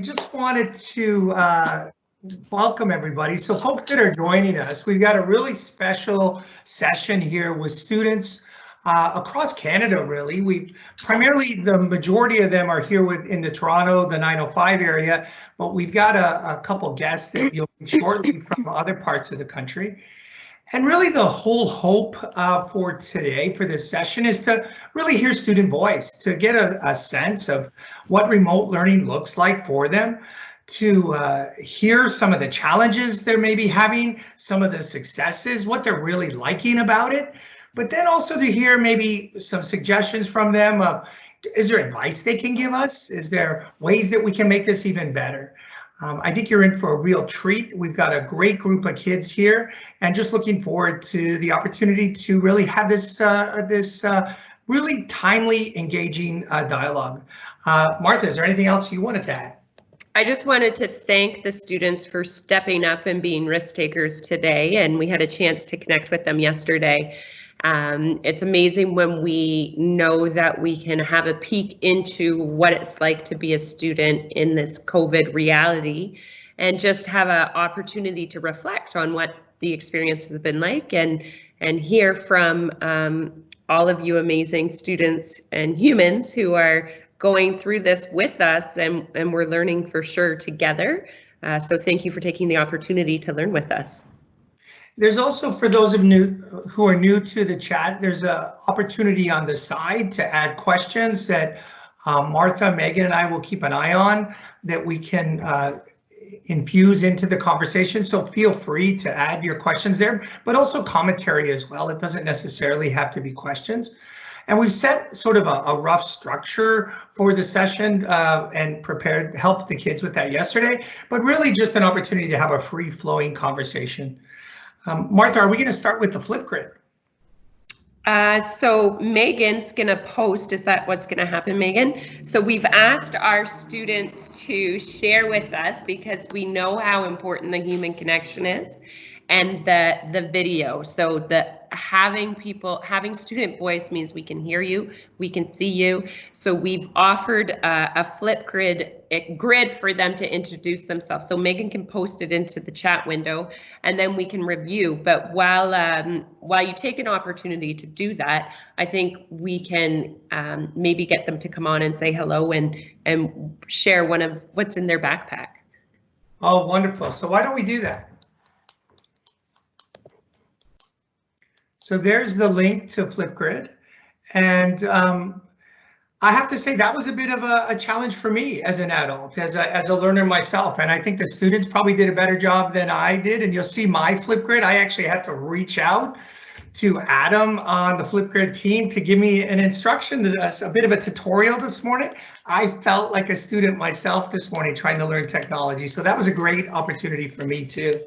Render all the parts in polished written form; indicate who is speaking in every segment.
Speaker 1: just wanted to welcome everybody. So folks that are joining us, we've got a really special session here with students across Canada, really. Primarily, the majority of them are here in the Toronto, the 905 area, but we've got a couple guests that you'll meet shortly from other parts of the country. And really the whole hope for today, for this session, is to really hear student voice, to get a sense of what remote learning looks like for them, to hear some of the challenges they may be having, some of the successes, what they're really liking about it, but then also to hear maybe some suggestions from them of, is there advice they can give us? Is there ways that we can make this even better? I think you're in for a real treat. We've got a great group of kids here, and just looking forward to the opportunity to really have this really timely, engaging dialogue. Martha, is there anything else you wanted to add?
Speaker 2: I just wanted to thank the students for stepping up and being risk takers today, and we had a chance to connect with them yesterday. It's amazing when we know that we can have a peek into what it's like to be a student in this COVID reality, and just have an opportunity to reflect on what the experience has been like, and hear from all of you amazing students and humans who are going through this with us, and we're learning for sure together. So thank you for taking the opportunity to learn with us.
Speaker 1: There's also, for those of you who are new to the chat, there's an opportunity on the side to add questions that Martha, Megan, and I will keep an eye on, that we can infuse into the conversation. So feel free to add your questions there, but also commentary as well. It doesn't necessarily have to be questions. And we've set sort of a rough structure for the session and helped the kids with that yesterday, but really just an opportunity to have a free-flowing conversation. Martha, are we going to start with the Flipgrid?
Speaker 2: So Megan's going to post, is that what's going to happen, Megan? So we've asked our students to share with us, because we know how important the human connection is, and the video. So having student voice means we can hear you, we can see you. So we've offered a Flipgrid grid for them to introduce themselves. So Megan can post it into the chat window, and then we can review. But while you take an opportunity to do that, I think we can maybe get them to come on and say hello and share one of what's in their backpack.
Speaker 1: Oh, wonderful. So why don't we do that? So there's the link to Flipgrid, and I have to say that was a bit of a challenge for me as an adult, as a learner myself, and I think the students probably did a better job than I did. And you'll see my Flipgrid. I actually had to reach out to Adam on the Flipgrid team to give me an instruction, a bit of a tutorial this morning. I felt like a student myself this morning trying to learn technology, so that was a great opportunity for me too.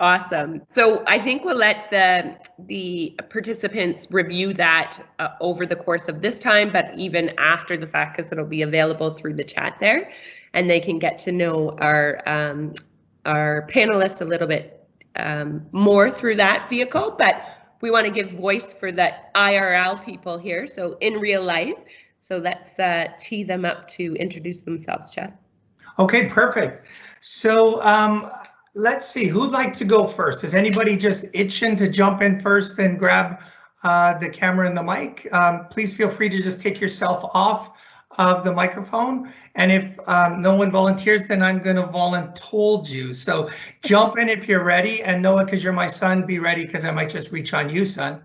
Speaker 2: Awesome. So I think we'll let the participants review that over the course of this time, but even after the fact, because it'll be available through the chat there, and they can get to know our panelists a little bit more through that vehicle. But we want to give voice for the IRL people here, so in real life. So let's tee them up to introduce themselves, Chad.
Speaker 1: Okay, perfect. So let's see, who'd like to go first? Is anybody just itching to jump in first and grab the camera and the mic? Please feel free to just take yourself off of the microphone. And if no one volunteers, then I'm going to voluntold you. So jump in if you're ready. And Noah, because you're my son, be ready, because I might just reach on you, son.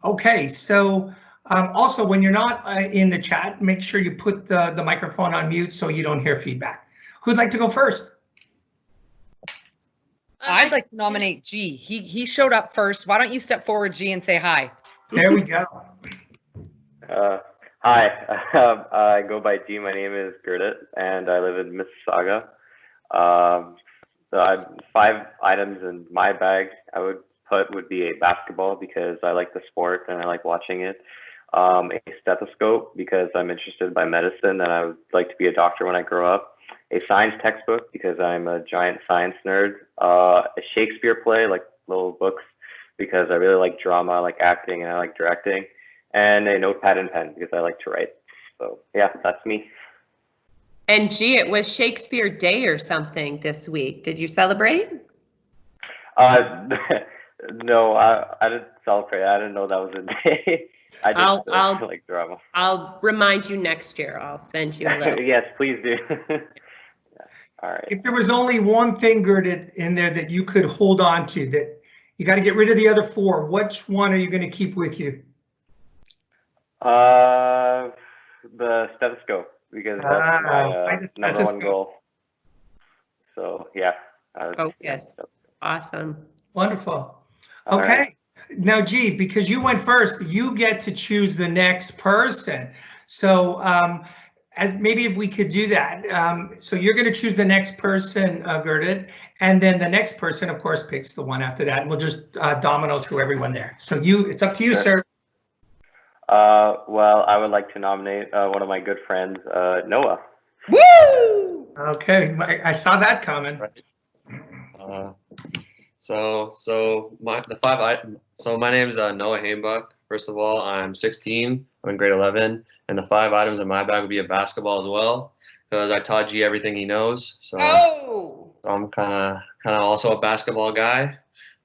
Speaker 1: Okay, so also when you're not in the chat, make sure you put the microphone on mute so you don't hear feedback. Who'd like to go first?
Speaker 3: I'd like to nominate G. He showed up first. Why don't you step forward, G, and say hi?
Speaker 1: There we go.
Speaker 4: Hi, I go by G. My name is Gurdit, and I live in Mississauga. So I have 5 items in my bag. I would be a basketball because I like the sport and I like watching it. A stethoscope because I'm interested by medicine and I would like to be a doctor when I grow up. A science textbook because I'm a giant science nerd. A Shakespeare play, like little books, because I really like drama, I like acting, and I like directing. And a notepad and pen because I like to write. So yeah, that's me.
Speaker 2: And gee, it was Shakespeare Day or something this week. Did you celebrate?
Speaker 4: No, I didn't celebrate. I didn't know that was a day. I just like drama.
Speaker 2: I'll remind you next year. I'll send you a little.
Speaker 4: Yes, please do. Yeah. All right.
Speaker 1: If there was only one thing, Gerda, in there that you could hold on to, that you got to get rid of the other 4, which one are you going to keep with you?
Speaker 4: The stethoscope, because that's my number 1 goal. So yeah.
Speaker 2: Focus. Awesome.
Speaker 1: Wonderful. Okay. Right. Now, G, because you went first, you get to choose the next person. So as maybe if we could do that. So you're going to choose the next person, Gerda, and then the next person, of course, picks the one after that, and we'll just domino through everyone there. So it's up to you, sir.
Speaker 4: Well, I would like to nominate one of my good friends, Noah.
Speaker 2: Woo!
Speaker 1: Okay, I saw that coming.
Speaker 5: Right. So my name is Noah Hainbuch. First of all, I'm 16. I'm in grade 11, and the 5 items in my bag would be a basketball as well, because I taught G everything he knows. So I'm kind of also a basketball guy.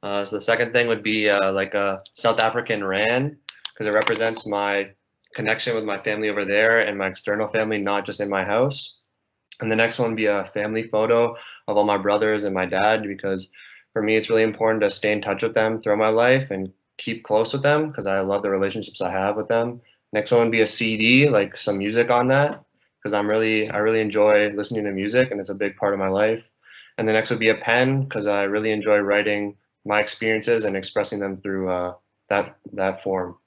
Speaker 5: So the second thing would be like a South African rand, because it represents my connection with my family over there and my external family, not just in my house. And the next one would be a family photo of all my brothers and my dad, because for me, it's really important to stay in touch with them throughout my life and keep close with them, because I love the relationships I have with them. Next one would be a CD, like some music on that, because I really enjoy listening to music, and it's a big part of my life. And the next would be a pen, because I really enjoy writing my experiences and expressing them through that form.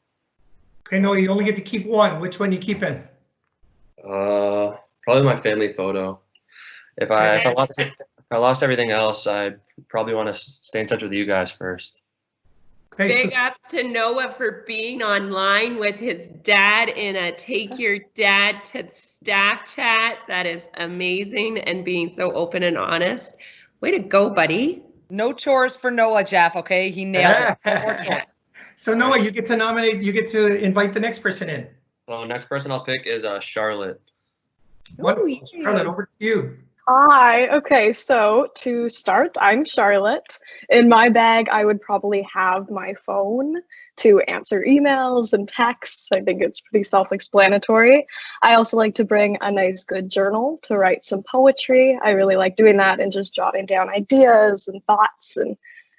Speaker 1: Okay, no, you only get to keep one. Which one you keeping?
Speaker 5: Probably my family photo. If I lost everything else, I'd probably want to stay in touch with you guys first.
Speaker 1: Okay,
Speaker 2: Big ups to Noah for being online with his dad in a Take Your Dad to Staff chat. That is amazing, and being so open and honest. Way to go, buddy.
Speaker 3: No chores for Noah, Jeff, okay? He nailed it. No more chores.
Speaker 1: So Noah, you get to nominate, you get to invite the next person in.
Speaker 5: So next person I'll pick is Charlotte.
Speaker 1: Wonderful. Charlotte, over to you.
Speaker 6: Hi. Okay, so to start, I'm Charlotte. In my bag, I would probably have my phone to answer emails and texts. I think it's pretty self-explanatory. I also like to bring a nice good journal to write some poetry. I really like doing that and just jotting down ideas and thoughts and,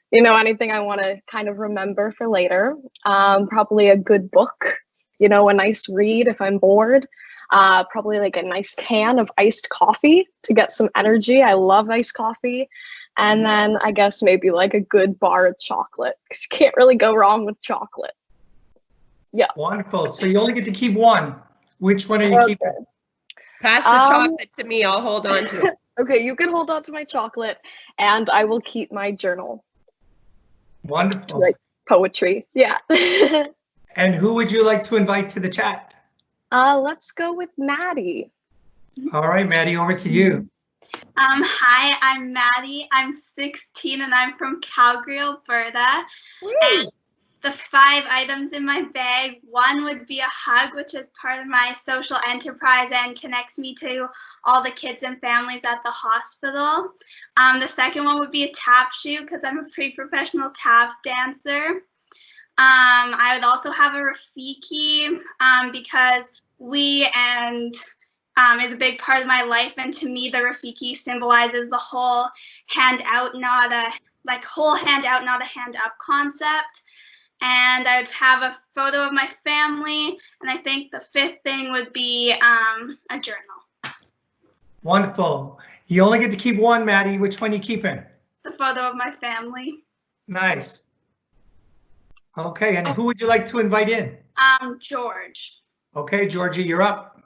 Speaker 6: you know, anything I want to kind of remember for later. Probably a good book, you know, a nice read if I'm bored. Probably like a nice can of iced coffee to get some energy. I love iced coffee. And then I guess maybe like a good bar of chocolate, because you can't really go wrong with chocolate. Yeah.
Speaker 1: Wonderful. So you only get to keep one. Which one are you keeping?
Speaker 2: Pass the chocolate to me. I'll hold on to it.
Speaker 6: Okay, you can hold on to my chocolate, and I will keep my journal.
Speaker 1: Wonderful.
Speaker 6: Like poetry. Yeah.
Speaker 1: And who would you like to invite to the chat?
Speaker 6: Let's go with Maddie.
Speaker 1: All right, Maddie, over to you.
Speaker 7: Hi, I'm Maddie. I'm 16 and I'm from Calgary, Alberta.
Speaker 2: Woo.
Speaker 7: And the 5 items in my bag, one would be a hug, which is part of my social enterprise and connects me to all the kids and families at the hospital. The second one would be a tap shoe, because I'm a pre-professional tap dancer. I would also have a Rafiki, because we and is a big part of my life, and to me the Rafiki symbolizes the whole hand out, not a hand up concept. And I would have a photo of my family, and I think the 5th thing would be a journal.
Speaker 1: Wonderful. You only get to keep one, Maddie. Which one are you keeping?
Speaker 7: The photo of my family.
Speaker 1: Nice. Okay, and who would you like to invite in?
Speaker 7: George.
Speaker 1: Okay, Georgie, you're up.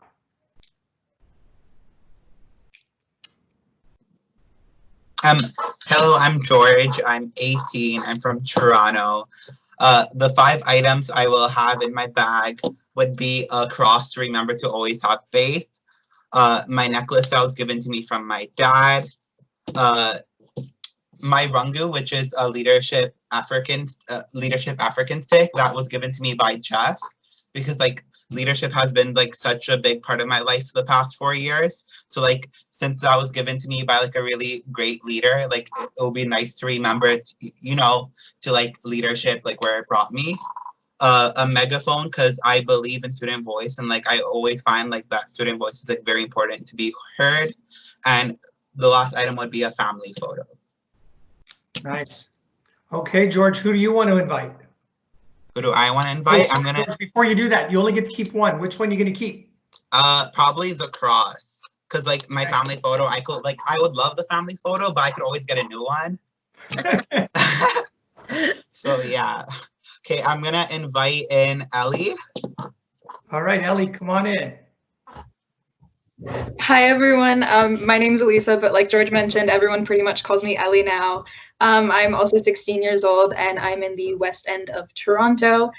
Speaker 8: Hello, I'm George. I'm 18. I'm from Toronto. The 5 items I will have in my bag would be a cross to remember to always have faith, my necklace that was given to me from my dad, my rungu, which is a leadership African stick that was given to me by Jeff, because like leadership has been like such a big part of my life for the past 4 years. So like since that was given to me by like a really great leader, like it will be nice to remember it, you know, to like leadership, like where it brought me. A megaphone, because I believe in student voice, and like I always find like that student voice is like very important to be heard. And the last item would be a family photo.
Speaker 1: Nice. Okay, George, who do you want to invite?
Speaker 8: Who do I want to invite? I'm gonna.
Speaker 1: George, before you do that, you only get to keep one. Which one are you gonna keep?
Speaker 8: Probably the cross, because like my family photo, I would love the family photo, but I could always get a new one. So yeah. Okay, I'm gonna invite in Ellie.
Speaker 1: All right, Ellie, come on in.
Speaker 9: Hi everyone, my name is Elisa, but like George mentioned, everyone pretty much calls me Ellie now. I'm also 16 years old and I'm in the West End of Toronto.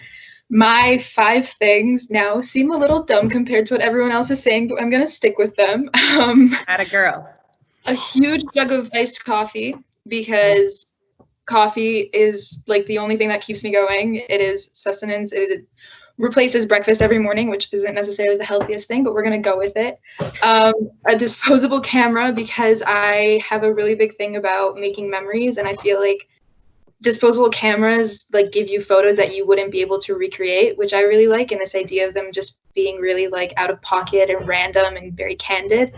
Speaker 9: My 5 things now seem a little dumb compared to what everyone else is saying, but I'm gonna stick with them.
Speaker 2: Atta girl.
Speaker 9: A huge jug of iced coffee, because coffee is like the only thing that keeps me going. It is sustenance. It replaces breakfast every morning, which isn't necessarily the healthiest thing, but we're going to go with it. A disposable camera, because I have a really big thing about making memories, and I feel like disposable cameras like give you photos that you wouldn't be able to recreate, which I really like, and this idea of them just being really like out of pocket and random and very candid.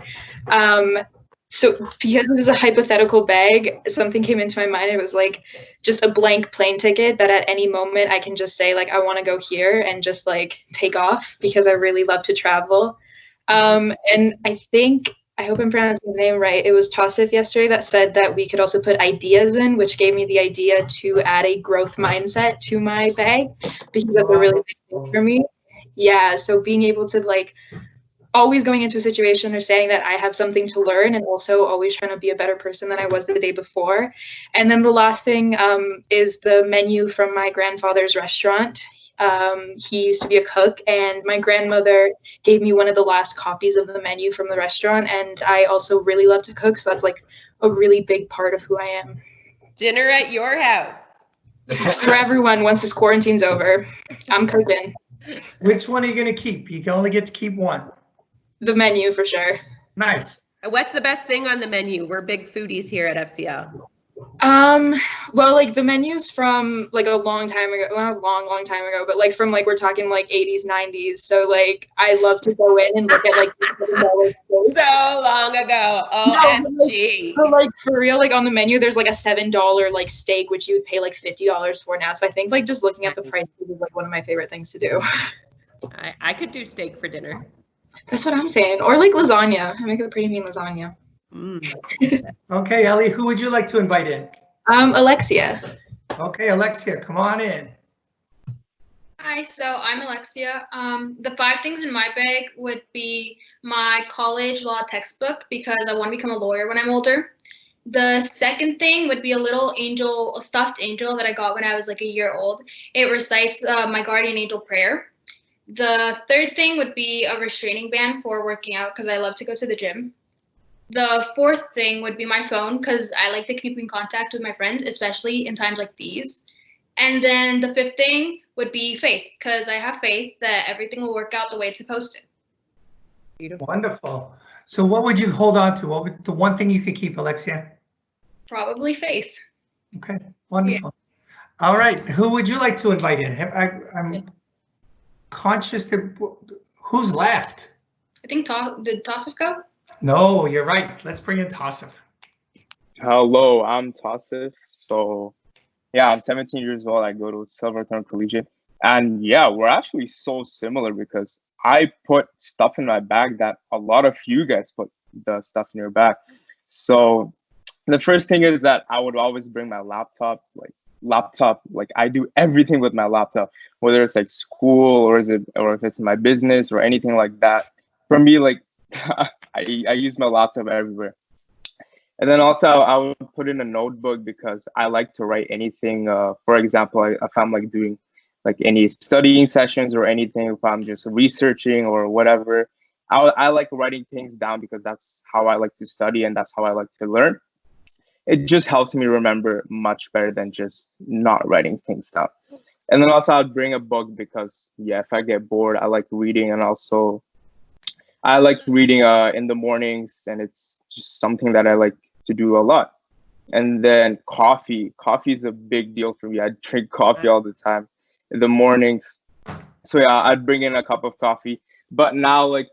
Speaker 9: So because this is a hypothetical bag, something came into my mind. It was like just a blank plane ticket that at any moment I can just say like, I want to go here and just like take off, because I really love to travel. And I think, I hope I'm pronouncing his name right, it was Tassif yesterday that said that we could also put ideas in, which gave me the idea to add a growth mindset to my bag, because that's a really big thing for me. Yeah, so being able to like always going into a situation or saying that I have something to learn, and also always trying to be a better person than I was the day before. And then the last thing is the menu from my grandfather's restaurant. He used to be a cook, and my grandmother gave me one of the last copies of the menu from the restaurant. And I also really love to cook, so that's like a really big part of who I am.
Speaker 2: Dinner at your house.
Speaker 9: For everyone, once this quarantine's over, I'm cooking.
Speaker 1: Which one are you going to keep? You can only get to keep one.
Speaker 9: The menu for sure.
Speaker 1: Nice.
Speaker 2: What's the best thing on the menu? We're big foodies here at FCL.
Speaker 9: Well, like the menus from like a long time ago, well, not a long time ago, but like from like we're talking like 80s, 90s. So like I love to go in and look at like
Speaker 2: so long ago. OMG.
Speaker 9: No, but like for real, like on the menu, there's like a $7 like steak, which you would pay like $50 for now. So I think like just looking at the prices is like one of my favorite things to do.
Speaker 2: I could do steak for dinner.
Speaker 9: That's what I'm saying. Or like lasagna. I make a pretty mean lasagna.
Speaker 1: Okay, Ellie, who would you like to invite in?
Speaker 9: Alexia.
Speaker 1: Okay, Alexia, come on in.
Speaker 10: Hi, so I'm Alexia. The 5 things in my bag would be my college law textbook, because I want to become a lawyer when I'm older. The second thing would be a little angel, a stuffed angel that I got when I was like a year old. It recites my guardian angel prayer. The third thing would be a restraining band for working out, because I love to go to the gym. The fourth thing would be my phone, because I like to keep in contact with my friends, especially in times like these. And then the 5th thing would be faith, because I have faith that everything will work out the way it's supposed to.
Speaker 2: Beautiful.
Speaker 1: Wonderful. So what would you hold on to? What would the one thing you could keep, Alexia?
Speaker 10: Probably faith.
Speaker 1: Okay, wonderful. Yeah. All right, who would you like to invite in? I'm conscious that who's left?
Speaker 10: I think did Tassif go?
Speaker 1: No, you're right. Let's bring in Tassif.
Speaker 11: Hello, I'm Tassif. So yeah, I'm 17 years old. I go to Silverthorne Collegiate. And yeah, we're actually so similar, because I put stuff in my bag that a lot of you guys put the stuff in your bag. So the first thing is that I would always bring my laptop. Like I do everything with my laptop, whether it's like school or if it's my business or anything like that. For me, like I use my laptop everywhere. And then also I would put in a notebook, because I like to write anything. For example, if I'm like doing like any studying sessions or anything, if I'm just researching or whatever, I like writing things down, because that's how I like to study and that's how I like to learn. It just helps me remember much better than just not writing things down. And then also I'd bring a book because yeah, if I get bored, I like reading, and also I like reading in the mornings, and it's just something that I like to do a lot. And then coffee. Coffee is a big deal for me. I drink coffee all the time in the mornings. So yeah, I'd bring in a cup of coffee. But now, like,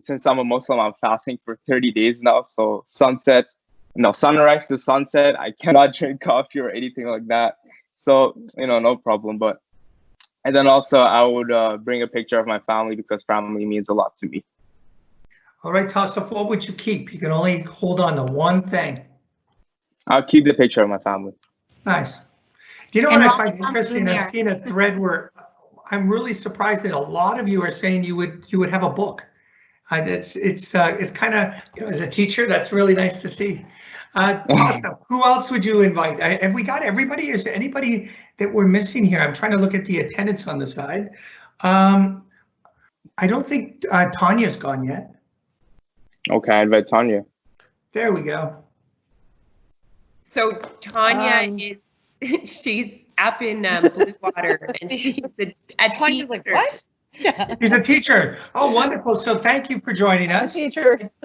Speaker 11: since I'm a Muslim, I'm fasting for 30 days now. So sunrise to sunset, I cannot drink coffee or anything like that. So, no problem. And then also I would bring a picture of my family because family means a lot to me.
Speaker 1: All right, Tassif, what would you keep? You can only hold on to one thing.
Speaker 11: I'll keep the picture of my family.
Speaker 1: Nice. Do you know what I find interesting? I've seen a thread where I'm really surprised that a lot of you are saying you would have a book. It's kind of, as a teacher, that's really nice to see. Tassif, who else would you invite? Have we got everybody? Is there anybody that we're missing here? I'm trying to look at the attendance on the side. I don't think Tanya's gone yet.
Speaker 11: Okay, I invite Tanya.
Speaker 1: There we go.
Speaker 2: So Tanya she's up in Blue Water, and she's a teacher.
Speaker 3: Like, what? Yeah.
Speaker 1: She's a teacher. Oh, wonderful. So thank you for joining us.
Speaker 12: Teachers.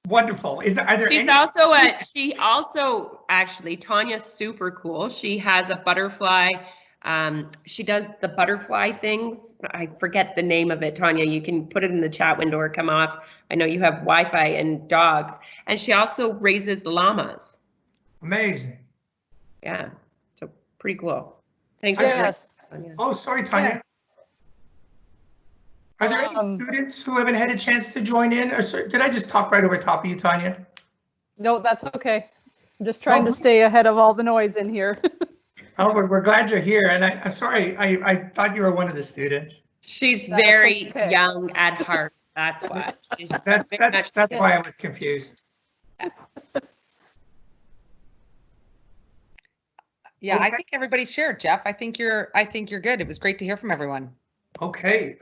Speaker 1: Wonderful. Are there
Speaker 2: She's
Speaker 1: any?
Speaker 2: Also, actually, Tanya's super cool. She has a butterfly. She does the butterfly things. I forget the name of it, Tanya. You can put it in the chat window or come off. I know you have Wi-Fi and dogs. And she also raises llamas.
Speaker 1: Amazing.
Speaker 2: Yeah, so pretty cool. Thanks
Speaker 12: Yes.
Speaker 2: for Tanya.
Speaker 1: Oh, sorry, Tanya.
Speaker 12: Yeah.
Speaker 1: Are there any students who haven't had a chance to join in? Or did I just talk right over top of you, Tanya?
Speaker 12: No, that's okay. I'm just trying to stay ahead of all the noise in here.
Speaker 1: Oh, we're glad you're here. And I'm sorry, I thought you were one of the students.
Speaker 2: She's very young at heart. That's why.
Speaker 1: That's why I was confused.
Speaker 3: Yeah,
Speaker 1: Okay.
Speaker 3: I think everybody shared, Jeff. I think you're good. It was great to hear from everyone.
Speaker 1: Okay.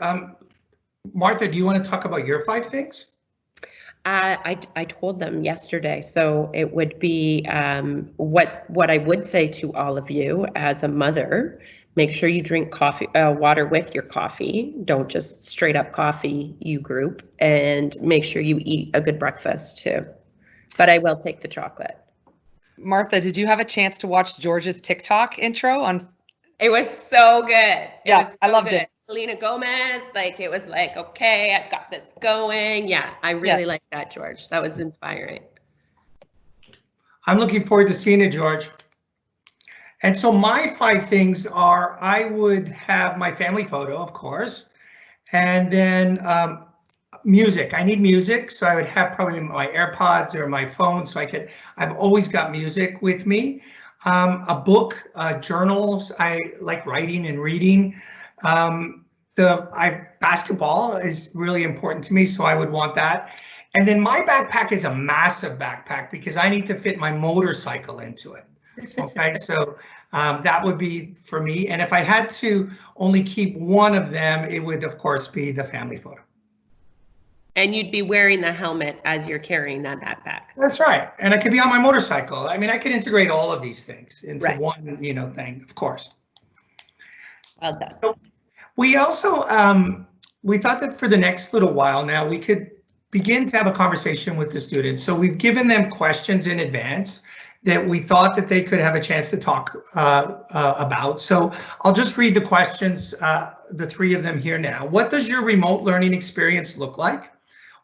Speaker 1: Martha, do you want to talk about your 5 things?
Speaker 2: I told them yesterday, so it would be what I would say to all of you as a mother. Make sure you drink water with your coffee. Don't just straight up coffee, you group, and make sure you eat a good breakfast too. But I will take the chocolate.
Speaker 3: Martha, did you have a chance to watch George's TikTok intro on?
Speaker 2: It was so good.
Speaker 3: Yeah, I loved it.
Speaker 2: Selena Gomez, it was like, okay, I've got this going. Yeah, I really liked that, George. That was inspiring.
Speaker 1: I'm looking forward to seeing it, George. And so my 5 things are, I would have my family photo, of course, and then music. I need music, so I would have probably my AirPods or my phone, so I've always got music with me. A book, journals. I like writing and reading. Basketball is really important to me, so I would want that. And then my backpack is a massive backpack because I need to fit my motorcycle into it. Okay, so that would be for me. And if I had to only keep one of them, it would of course be the family photo.
Speaker 2: And you'd be wearing the helmet as you're carrying that backpack.
Speaker 1: That's right. And I could be on my motorcycle. I mean, I could integrate all of these things into one, thing, of course.
Speaker 2: Well done.
Speaker 1: So we also, we thought that for the next little while now, we could begin to have a conversation with the students. So we've given them questions in advance that we thought that they could have a chance to talk about. So I'll just read the questions, the 3 of them here now. What does your remote learning experience look like?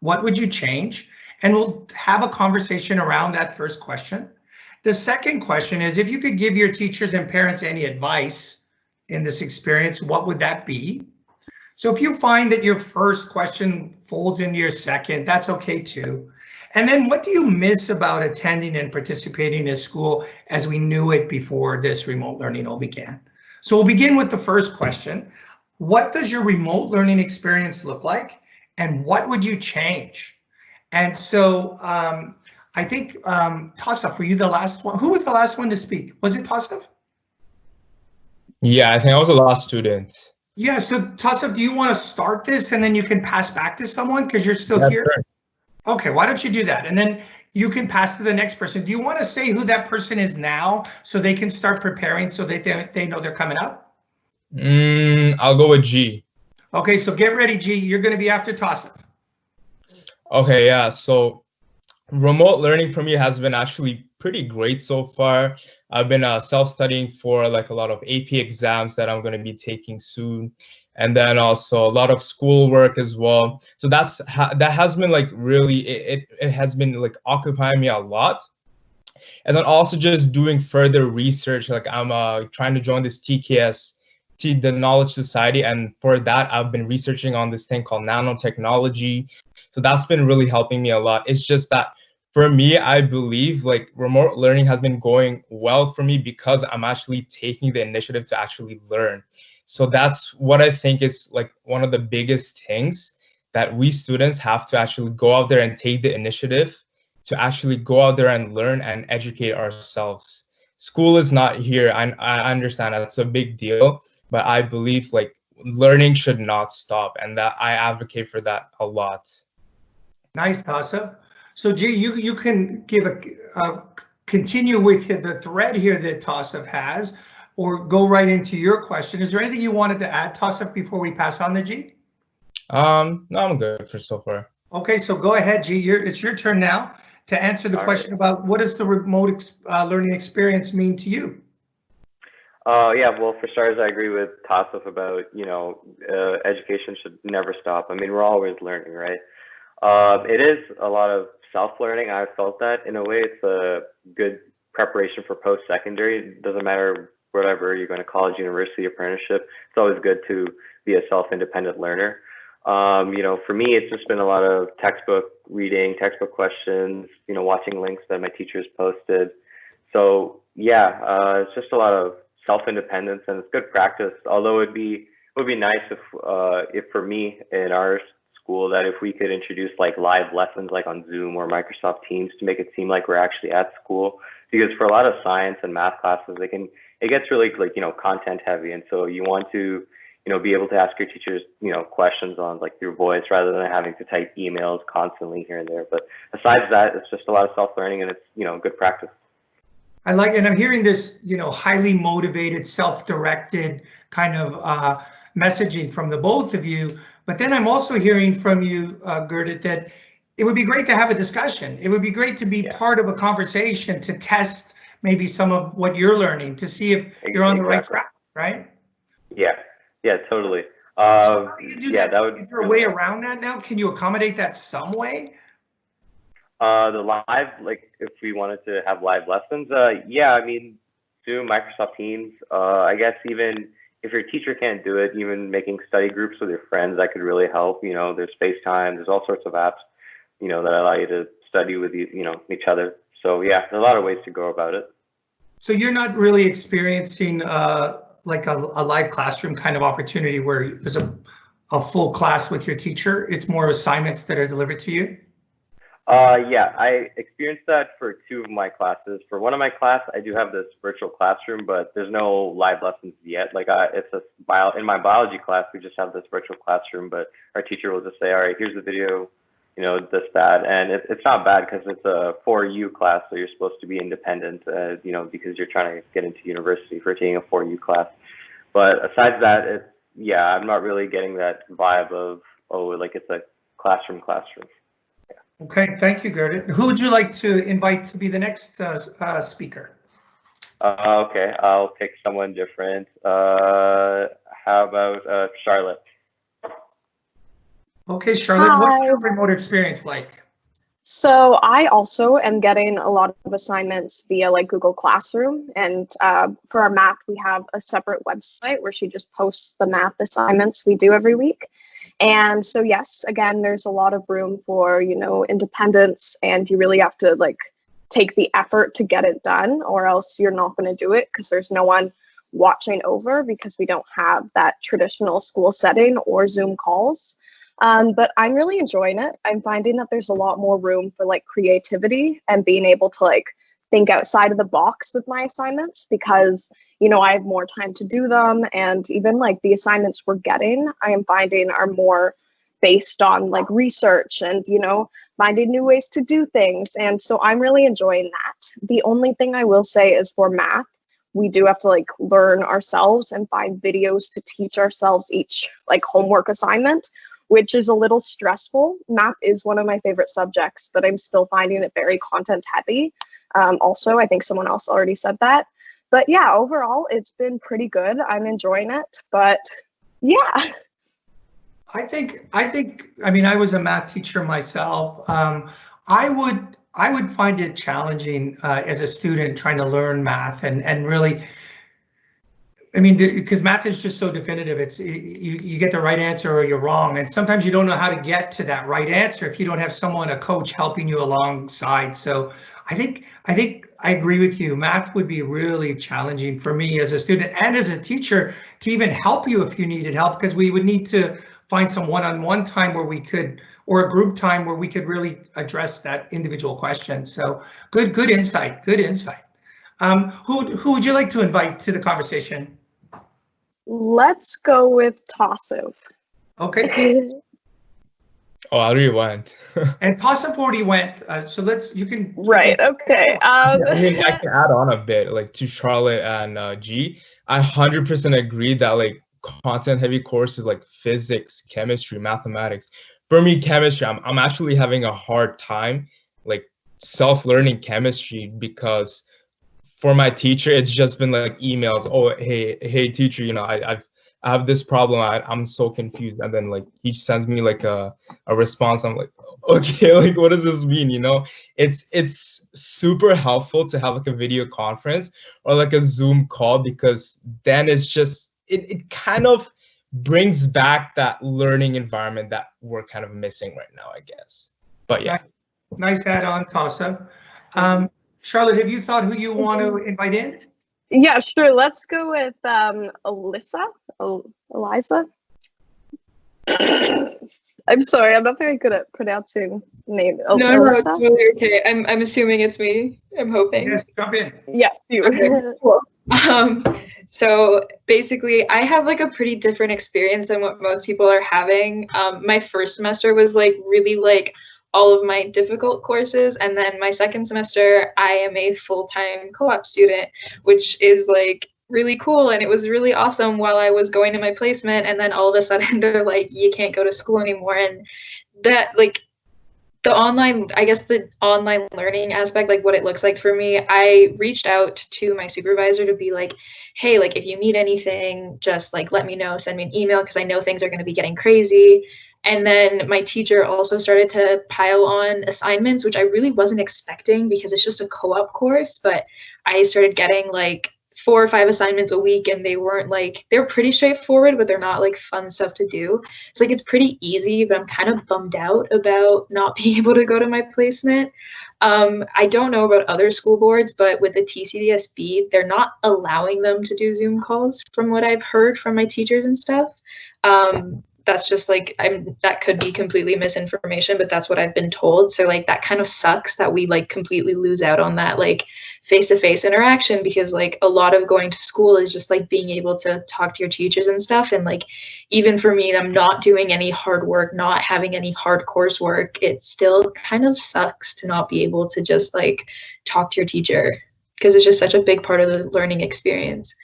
Speaker 1: What would you change? And we'll have a conversation around that first question. The second question is, if you could give your teachers and parents any advice in this experience, what would that be? So if you find that your first question folds into your second, that's okay too. And then what do you miss about attending and participating in school as we knew it before this remote learning all began? So we'll begin with the first question. What does your remote learning experience look like? And what would you change? And so I think, Tassif, were you the last one? Who was the last one to speak? Was it Tassif?
Speaker 13: Yeah, I think I was the last student.
Speaker 1: Yeah, so Tassif, do you want to start this and then you can pass back to someone because you're still here?
Speaker 13: Sure.
Speaker 1: Okay, why don't you do that? And then you can pass to the next person. Do you want to say who that person is now so they can start preparing so that they know they're coming up?
Speaker 13: I'll go with G.
Speaker 1: Okay, so get ready, G. You're going to be after Tassif.
Speaker 13: Okay, yeah. So remote learning for me has been actually pretty great so far. I've been self-studying for like a lot of AP exams that I'm going to be taking soon, and then also a lot of schoolwork as well. So that has been like really it has been like occupying me a lot. And then also just doing further research. Like I'm trying to join this TKS, the Knowledge Society, and for that I've been researching on this thing called nanotechnology. So that's been really helping me a lot. It's just that for me, I believe like remote learning has been going well for me because I'm actually taking the initiative to actually learn. So that's what I think is like one of the biggest things, that we students have to actually go out there and take the initiative to actually go out there and learn and educate ourselves. School is not here. I understand that's a big deal, but I believe like learning should not stop, and that I advocate for that a lot.
Speaker 1: Nice, Tassif. So G, you can give continue with the thread here that Tassif has, or go right into your question. Is there anything you wanted to add, Tassif, before we pass on to G?
Speaker 13: No, I'm good for so far.
Speaker 1: Okay, so go ahead, G. It's your turn now to answer the question about what does the remote learning experience mean to you?
Speaker 4: Yeah, well, for starters, I agree with Tassif about, education should never stop. I mean, we're always learning, right? It is a lot of self-learning. I've felt that in a way. It's a good preparation for post-secondary. It doesn't matter whatever you're going to college, university, apprenticeship. It's always good to be a self-independent learner. For me, it's just been a lot of textbook reading, textbook questions, watching links that my teachers posted. So yeah, it's just a lot of self-independence, and it's good practice. Although it would be nice if for me in our school that if we could introduce like live lessons like on Zoom or Microsoft Teams to make it seem like we're actually at school, because for a lot of science and math classes it gets really like content heavy, and so you want to be able to ask your teachers questions on like through voice rather than having to type emails constantly here and there. But besides that, it's just a lot of self-learning, and it's good practice.
Speaker 1: I like, and I'm hearing this highly motivated, self-directed kind of messaging from the both of you. But then I'm also hearing from you, Gurdit, that it would be great to have a discussion. It would be great to be part of a conversation to test maybe some of what you're learning to see if you're on the right track, right?
Speaker 4: Yeah, totally.
Speaker 1: That would. Is there a way
Speaker 4: really
Speaker 1: around that now? Can you accommodate that some way?
Speaker 4: The live, like if we wanted to have live lessons, yeah, I mean, Zoom, Microsoft Teams, I guess even if your teacher can't do it, even making study groups with your friends, that could really help. There's FaceTime, there's all sorts of apps, that allow you to study with each other. So yeah, there's a lot of ways to go about it.
Speaker 1: So you're not really experiencing like a live classroom kind of opportunity where there's a full class with your teacher. It's more assignments that are delivered to you?
Speaker 4: Yeah, I experienced that for two of my classes. For one of my class, I do have this virtual classroom, but there's no live lessons yet. Like in my biology class, we just have this virtual classroom, but our teacher will just say, all right, here's the video, this, that. And it's not bad because it's a 4U class, so you're supposed to be independent, because you're trying to get into university for taking a 4U class. But aside that, I'm not really getting that vibe of, like it's a classroom.
Speaker 1: Okay, thank you, Gurdit. Who would you like to invite to be the next speaker?
Speaker 4: Okay, I'll pick someone different. How about Charlotte?
Speaker 1: Okay, Charlotte,
Speaker 6: Hi.
Speaker 1: what's your remote experience like?
Speaker 6: So I also am getting a lot of assignments via like Google Classroom, and for our math, we have a separate website where she just posts the math assignments we do every week. And so, yes, again, there's a lot of room for, independence, and you really have to like take the effort to get it done, or else you're not going to do it because there's no one watching over, because we don't have that traditional school setting or Zoom calls. But I'm really enjoying it. I'm finding that there's a lot more room for like creativity and being able to like think outside of the box with my assignments, because I have more time to do them, and even like the assignments we're getting, I am finding are more based on like research and finding new ways to do things. And so I'm really enjoying that. The only thing I will say is for math, we do have to like learn ourselves and find videos to teach ourselves each like homework assignment, which is a little stressful. Math is one of my favorite subjects, but I'm still finding it very content heavy. Also, I think someone else already said that. But yeah, overall, it's been pretty good. I'm enjoying it, but yeah.
Speaker 1: I mean, I was a math teacher myself. I would find it challenging as a student trying to learn math and really, I mean, because math is just so definitive. It's you get the right answer or you're wrong, and sometimes you don't know how to get to that right answer if you don't have someone, a coach, helping you alongside. So I think I agree with you. Math would be really challenging for me as a student and as a teacher to even help you if you needed help, because we would need to find some one-on-one time where we could, or a group time where we could really address that individual question. So good insight, good insight. Who would you like to invite to the conversation?
Speaker 6: Let's go with Tassif.
Speaker 1: Okay.
Speaker 13: Oh, I already went.
Speaker 1: And Tassif already went, so you can.
Speaker 6: Right, okay.
Speaker 13: I mean, I can add on a bit, like to Charlotte and G. I 100% agree that like content heavy courses like physics, chemistry, mathematics. For me, chemistry, I'm actually having a hard time like self-learning chemistry, because for my teacher, it's just been like emails. Oh, hey teacher, you know, I have this problem. I'm so confused. And then like he sends me like a response. I'm like, okay, like what does this mean? You know, it's super helpful to have like a video conference or like a Zoom call, because then it's just, it kind of brings back that learning environment that we're kind of missing right now, I guess. But yeah.
Speaker 1: Nice add on, Tassif. Charlotte, have you thought who you want to invite in?
Speaker 6: Yeah, sure. Let's go with Eliza. I'm sorry, I'm not very good at pronouncing name.
Speaker 9: No, it's really okay. I'm assuming it's me. I'm hoping.
Speaker 1: Yes, jump in.
Speaker 6: Yes, you.
Speaker 9: Okay, cool. So basically, I have like a pretty different experience than what most people are having. My first semester was like really like all of my difficult courses, and then my second semester, I am a full-time co-op student, which is like really cool, and it was really awesome while I was going to my placement, and then all of a sudden they're like, you can't go to school anymore, and that like the online learning aspect, like what it looks like for me, I reached out to my supervisor to be like, hey, like if you need anything, just like let me know, send me an email, because I know things are going to be getting crazy. And then my teacher also started to pile on assignments, which I really wasn't expecting because it's just a co-op course, but I started getting like 4 or 5 assignments a week, and they weren't like, they're pretty straightforward, but they're not like fun stuff to do. It's like, it's pretty easy, but I'm kind of bummed out about not being able to go to my placement. I don't know about other school boards, but with the TCDSB, they're not allowing them to do Zoom calls from what I've heard from my teachers and stuff. That's just like, that could be completely misinformation, but that's what I've been told. So like that kind of sucks that we like completely lose out on that like face-to-face interaction, because like a lot of going to school is just like being able to talk to your teachers and stuff. And like, even for me, I'm not doing any hard work, not having any hard coursework, it still kind of sucks to not be able to just like talk to your teacher, because it's just such a big part of the learning experience.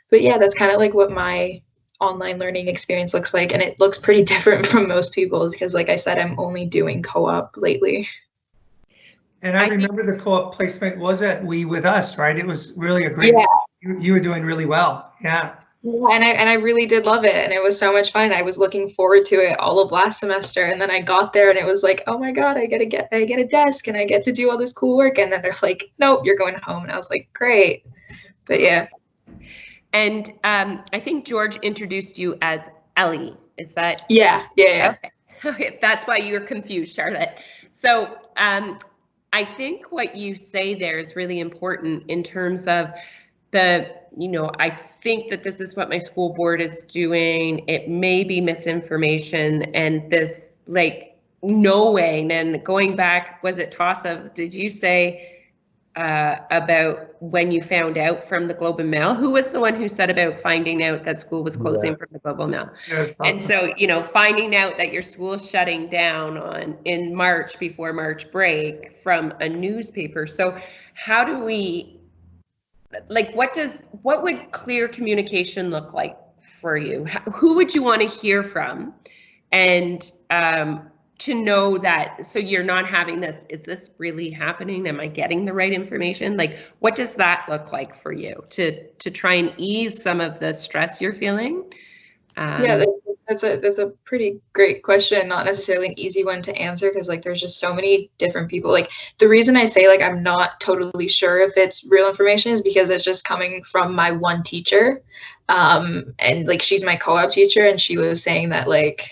Speaker 9: But yeah, that's kind of like what my online learning experience looks like, and it looks pretty different from most people's, because like I said, I'm only doing co-op lately.
Speaker 1: And I remember the co-op placement was at We With Us, right? It was really a great, you were doing really well. Yeah.
Speaker 9: Yeah, and I really did love it, and it was so much fun. I was looking forward to it all of last semester, and then I got there and it was like, oh my god, I get a desk and I get to do all this cool work, and then they're like, nope, you're going home, and I was like, great. But yeah.
Speaker 2: And I think George introduced you as Ellie. Is that?
Speaker 9: Yeah.
Speaker 2: Okay. That's why you were confused, Charlotte. So I think what you say there is really important in terms of I think that this is what my school board is doing. It may be misinformation, and this like no way. And then going back, was it Tassif? Did you say about when you found out from the Globe and Mail? Who was the one who said about finding out that school was closing from the Globe and Mail?
Speaker 1: Yes,
Speaker 2: And so, finding out that your school is shutting down in March before March break from a newspaper. So how do we, like, what would clear communication look like for you? Who would you want to hear from? And to know that, so you're not having this, is this really happening? Am I getting the right information? Like, what does that look like for you to try and ease some of the stress you're feeling?
Speaker 9: Yeah, that's a pretty great question. Not necessarily an easy one to answer because like there's just so many different people. Like the reason I say like I'm not totally sure if it's real information is because it's just coming from my one teacher, and like she's my co-op teacher, and she was saying that like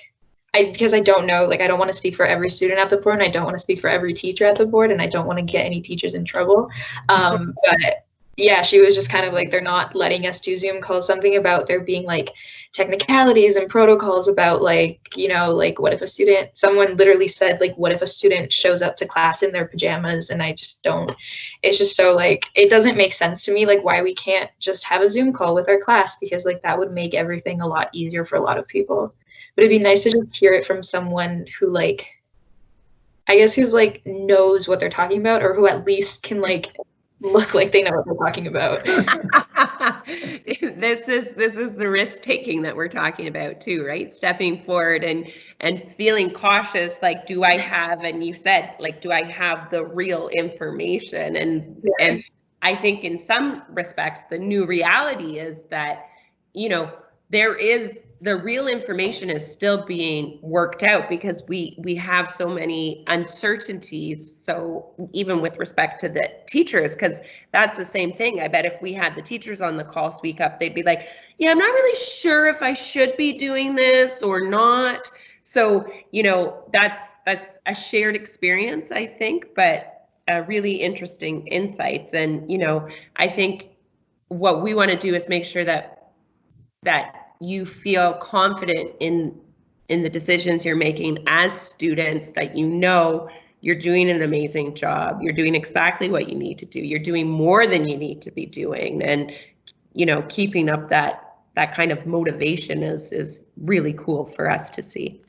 Speaker 9: because I don't know, like I don't want to speak for every student at the board, and I don't want to speak for every teacher at the board, and I don't want to get any teachers in trouble. But yeah, she was just kind of like, they're not letting us do Zoom calls, something about there being like technicalities and protocols about like, like what if someone literally said like, what if a student shows up to class in their pajamas? And I just don't, it's just so like, it doesn't make sense to me, like why we can't just have a Zoom call with our class, because like that would make everything a lot easier for a lot of people. But it'd be nice to just hear it from someone who like, I guess who's like knows what they're talking about, or who at least can like look like they know what they're talking about.
Speaker 2: This is the risk taking that we're talking about too, right? Stepping forward and feeling cautious, like, do I have, and you said, like, do I have the real information? And I think in some respects, the new reality is that, the real information is still being worked out because we have so many uncertainties. So even with respect to the teachers, because that's the same thing. I bet if we had the teachers on the call speak up, they'd be like, yeah, I'm not really sure if I should be doing this or not. So, that's a shared experience, I think, but really interesting insights. And, I think what we want to do is make sure that you feel confident in the decisions you're making as students, that you're doing an amazing job. You're doing exactly what you need to do. You're doing more than you need to be doing. And, keeping up that kind of motivation is really cool for us to see.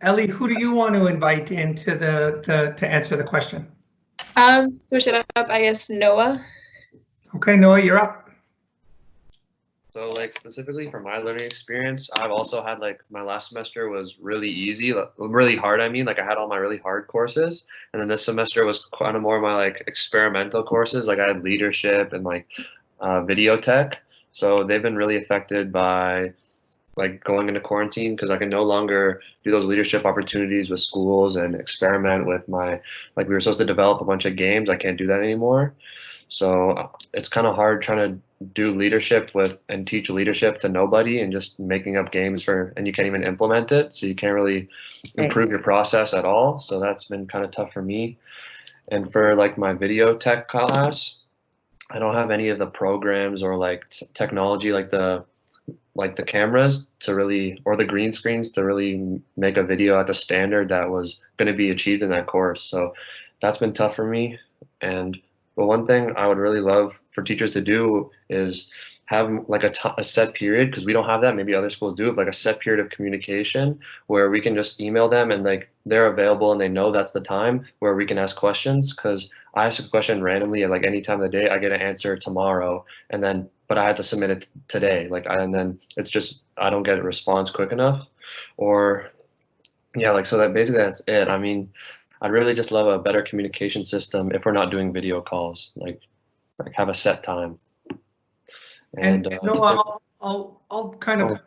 Speaker 1: Ellie, who do you want to invite into to answer the question?
Speaker 9: So should I guess Noah?
Speaker 1: Okay, Noah, you're up.
Speaker 5: So like specifically for my learning experience, I've also had like my last semester was really easy, really hard. I mean, like I had all my really hard courses, and then this semester was kind of more of my like experimental courses. Like I had leadership and like video tech. So they've been really affected by like going into quarantine because I can no longer do those leadership opportunities with schools and experiment with like we were supposed to develop a bunch of games. I can't do that anymore. So it's kind of hard trying to do leadership and teach leadership to nobody and just making up games and you can't even implement it. So you can't really improve your process at all. So that's been kind of tough for me. And for like my video tech class, I don't have any of the programs or like technology, like the cameras to really, or the green screens to really make a video at the standard that was going to be achieved in that course. So that's been tough for me. But one thing I would really love for teachers to do is have like a set period, because we don't have that. Maybe other schools do, like a set period of communication where we can just email them and like they're available and they know that's the time where we can ask questions. Because I ask a question randomly at like any time of the day, I get an answer tomorrow, but I had to submit it today. And then it's just I don't get a response quick enough, or yeah, like so that basically that's it. I mean, I'd really just love a better communication system if we're not doing video calls, like have a set time. And
Speaker 1: no, I'll kind of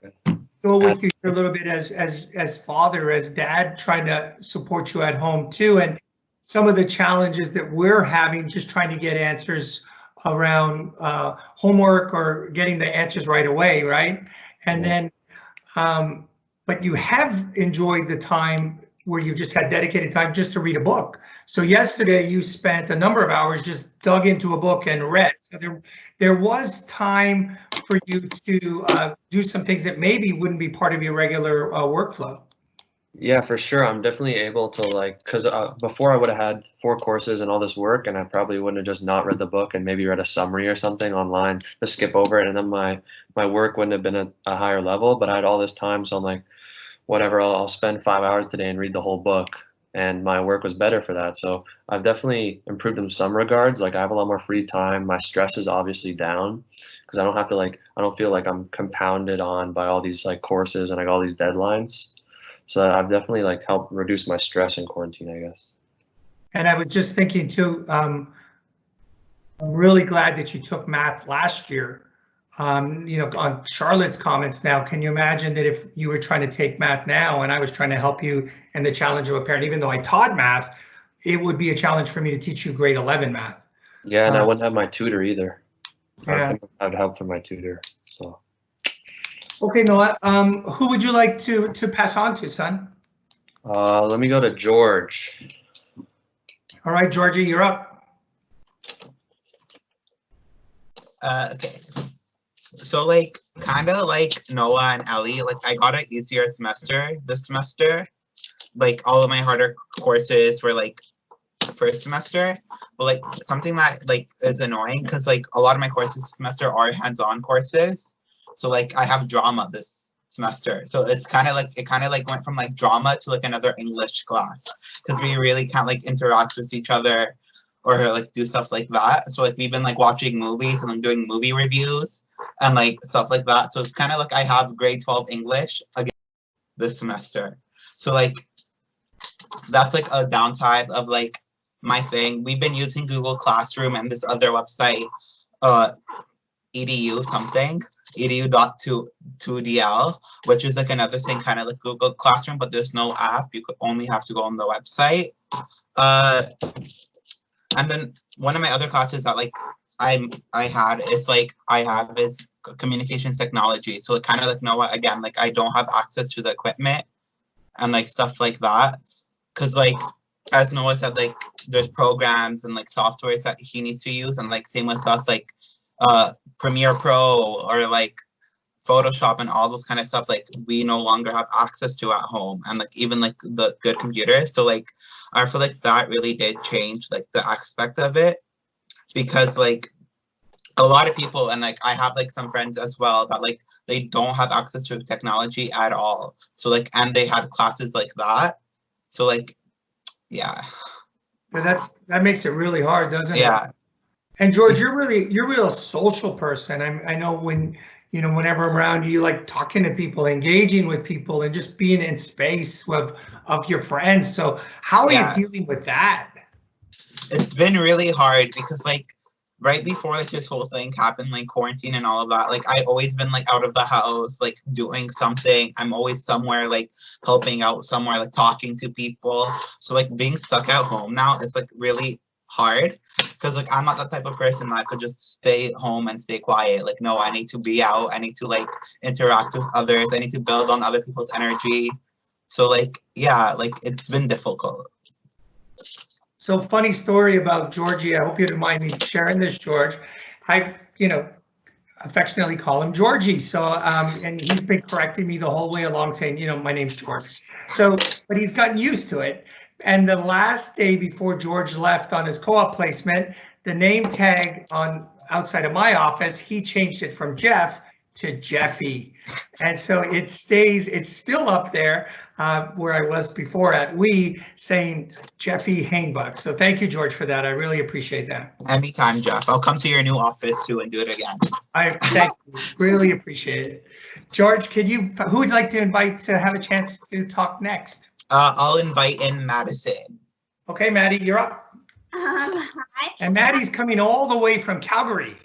Speaker 1: go with you for a little bit as father, as dad, trying to support you at home too. And some of the challenges that we're having, just trying to get answers around homework or getting the answers right away, right? And then, but you have enjoyed the time where you just had dedicated time just to read a book. So yesterday you spent a number of hours just dug into a book and read. So there was time for you to do some things that maybe wouldn't be part of your regular workflow.
Speaker 5: Yeah, for sure. I'm definitely able to like, because before I would have had 4 courses and all this work, and I probably wouldn't have just not read the book and maybe read a summary or something online to skip over it, and then my work wouldn't have been at a higher level. But I had all this time, so I'm like, whatever, I'll spend 5 hours today and read the whole book, and my work was better for that. So I've definitely improved in some regards. Like I have a lot more free time. My stress is obviously down because I don't have to I don't feel like I'm compounded on by all these like courses and like all these deadlines. So I've definitely like helped reduce my stress in quarantine, I guess.
Speaker 1: And I was just thinking too, I'm really glad that you took math last year. On Charlotte's comments now, can you imagine that if you were trying to take math now and I was trying to help you in the challenge of a parent, even though I taught math, it would be a challenge for me to teach you grade 11 math.
Speaker 5: Yeah, and I wouldn't have my tutor either.
Speaker 1: Yeah.
Speaker 5: I'd help from my tutor. So.
Speaker 1: Okay, Noah, who would you like to pass on to, son?
Speaker 5: Let me go to George.
Speaker 1: All right, Georgie, you're up.
Speaker 8: Okay. So like kind of like Noah and Ellie, like I got an easier semester this semester. Like all of my harder courses were like first semester, but like something that like is annoying because like a lot of my courses this semester are hands-on courses. So like I have drama this semester, so it's kind of like went from like drama to like another English class because we really can't like interact with each other or like do stuff like that. So like we've been like watching movies and like doing movie reviews and like stuff like that. So it's kind of like I have grade 12 English again this semester. So like that's like a downside of like my thing. We've been using Google Classroom and this other website, edu something, edu.2dl, which is like another thing kind of like Google Classroom, but there's no app. You could only have to go on the website. And then one of my other classes that like I have is communications technology. So it kind of like Noah again, like I don't have access to the equipment and like stuff like that. Cause like as Noah said, like there's programs and like softwares that he needs to use, and like same with us, like Premiere Pro or like Photoshop and all those kind of stuff, like we no longer have access to at home, and like even like the good computers. So like I feel like that really did change like the aspect of it, because like a lot of people, and like I have like some friends as well that like they don't have access to technology at all. So like, and they had classes like that. So like, yeah.
Speaker 1: That makes it really hard, doesn't it?
Speaker 8: Yeah.
Speaker 1: And George, you're a real social person. I know whenever I'm around you like talking to people, engaging with people, and just being in space of your friends. So how are you dealing with that?
Speaker 8: It's been really hard because like right before like this whole thing happened, like quarantine and all of that, like I've always been like out of the house, like doing something. I'm always somewhere, like helping out somewhere, like talking to people. So like being stuck at home now is like really hard, because like I'm not that type of person that could just stay home and stay quiet. Like no, I need to be out. I need to like interact with others. I need to build on other people's energy. So like yeah, like it's been difficult.
Speaker 1: So funny story about Georgie. I hope you don't mind me sharing this, George. I affectionately call him Georgie. So and he's been correcting me the whole way along, saying my name's George. So but he's gotten used to it. And the last day before George left on his co-op placement, the name tag on outside of my office, he changed it from Jeff to Jeffy. And so it's still up there where I was before at saying Jeffy Hainbuch. So thank you, George, for that. I really appreciate that.
Speaker 8: Anytime, Jeff. I'll come to your new office too and do it again.
Speaker 1: I thank you. Really appreciate it. George, who would like to invite to have a chance to talk next?
Speaker 8: I'll invite in Madison.
Speaker 1: Okay, Maddie, you're up.
Speaker 7: Hi.
Speaker 1: And Maddie's coming all the way from Calgary.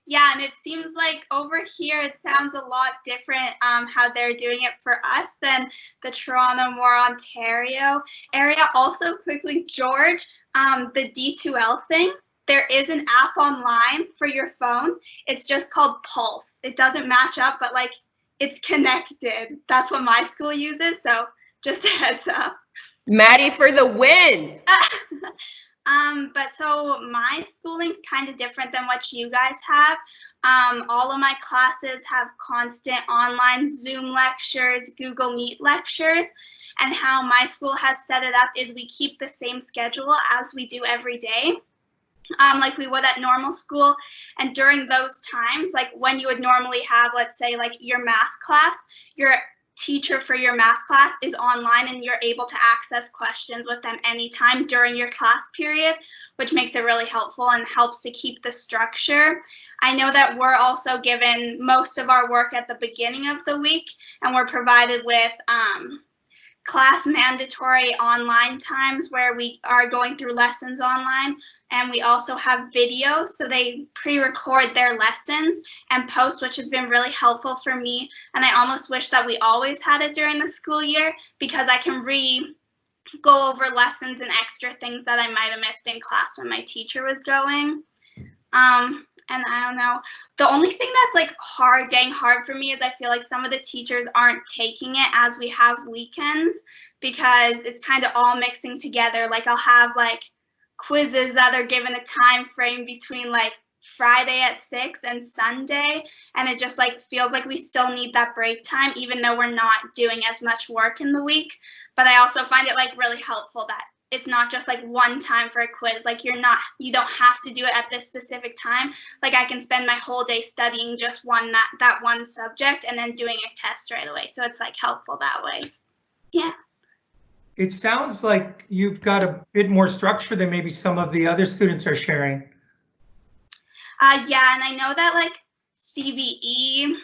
Speaker 7: Yeah, and it seems like over here it sounds a lot different how they're doing it for us than the Toronto, more Ontario area. Also, quickly, George, the D2L thing, there is an app online for your phone. It's just called Pulse. It doesn't match up, but like it's connected. That's what my school uses, so just a heads up.
Speaker 2: Maddie for the win.
Speaker 7: But so my schooling's kind of different than what you guys have. All of my classes have constant online Zoom lectures, Google Meet lectures, and how my school has set it up is we keep the same schedule as we do every day, like we would at normal school. And during those times, like when you would normally have, let's say, like your math class, your teacher for your math class is online and you're able to access questions with them anytime during your class period, which makes it really helpful and helps to keep the structure. I know that we're also given most of our work at the beginning of the week, and we're provided with class mandatory online times where we are going through lessons online, and we also have videos, so they pre-record their lessons and post, which has been really helpful for me, and I almost wish that we always had it during the school year because I can go over lessons and extra things that I might have missed in class when my teacher was going. And I don't know, the only thing that's like getting hard for me is I feel like some of the teachers aren't taking it as we have weekends, because it's kind of all mixing together. Like I'll have like quizzes that are given a time frame between like Friday at 6 and Sunday, and it just like feels like we still need that break time even though we're not doing as much work in the week. But I also find it like really helpful that it's not just like one time for a quiz. Like you don't have to do it at this specific time. Like I can spend my whole day studying just that one subject and then doing a test right away. So it's like helpful that way. Yeah.
Speaker 1: It sounds like you've got a bit more structure than maybe some of the other students are sharing.
Speaker 7: Yeah, and I know that like CVE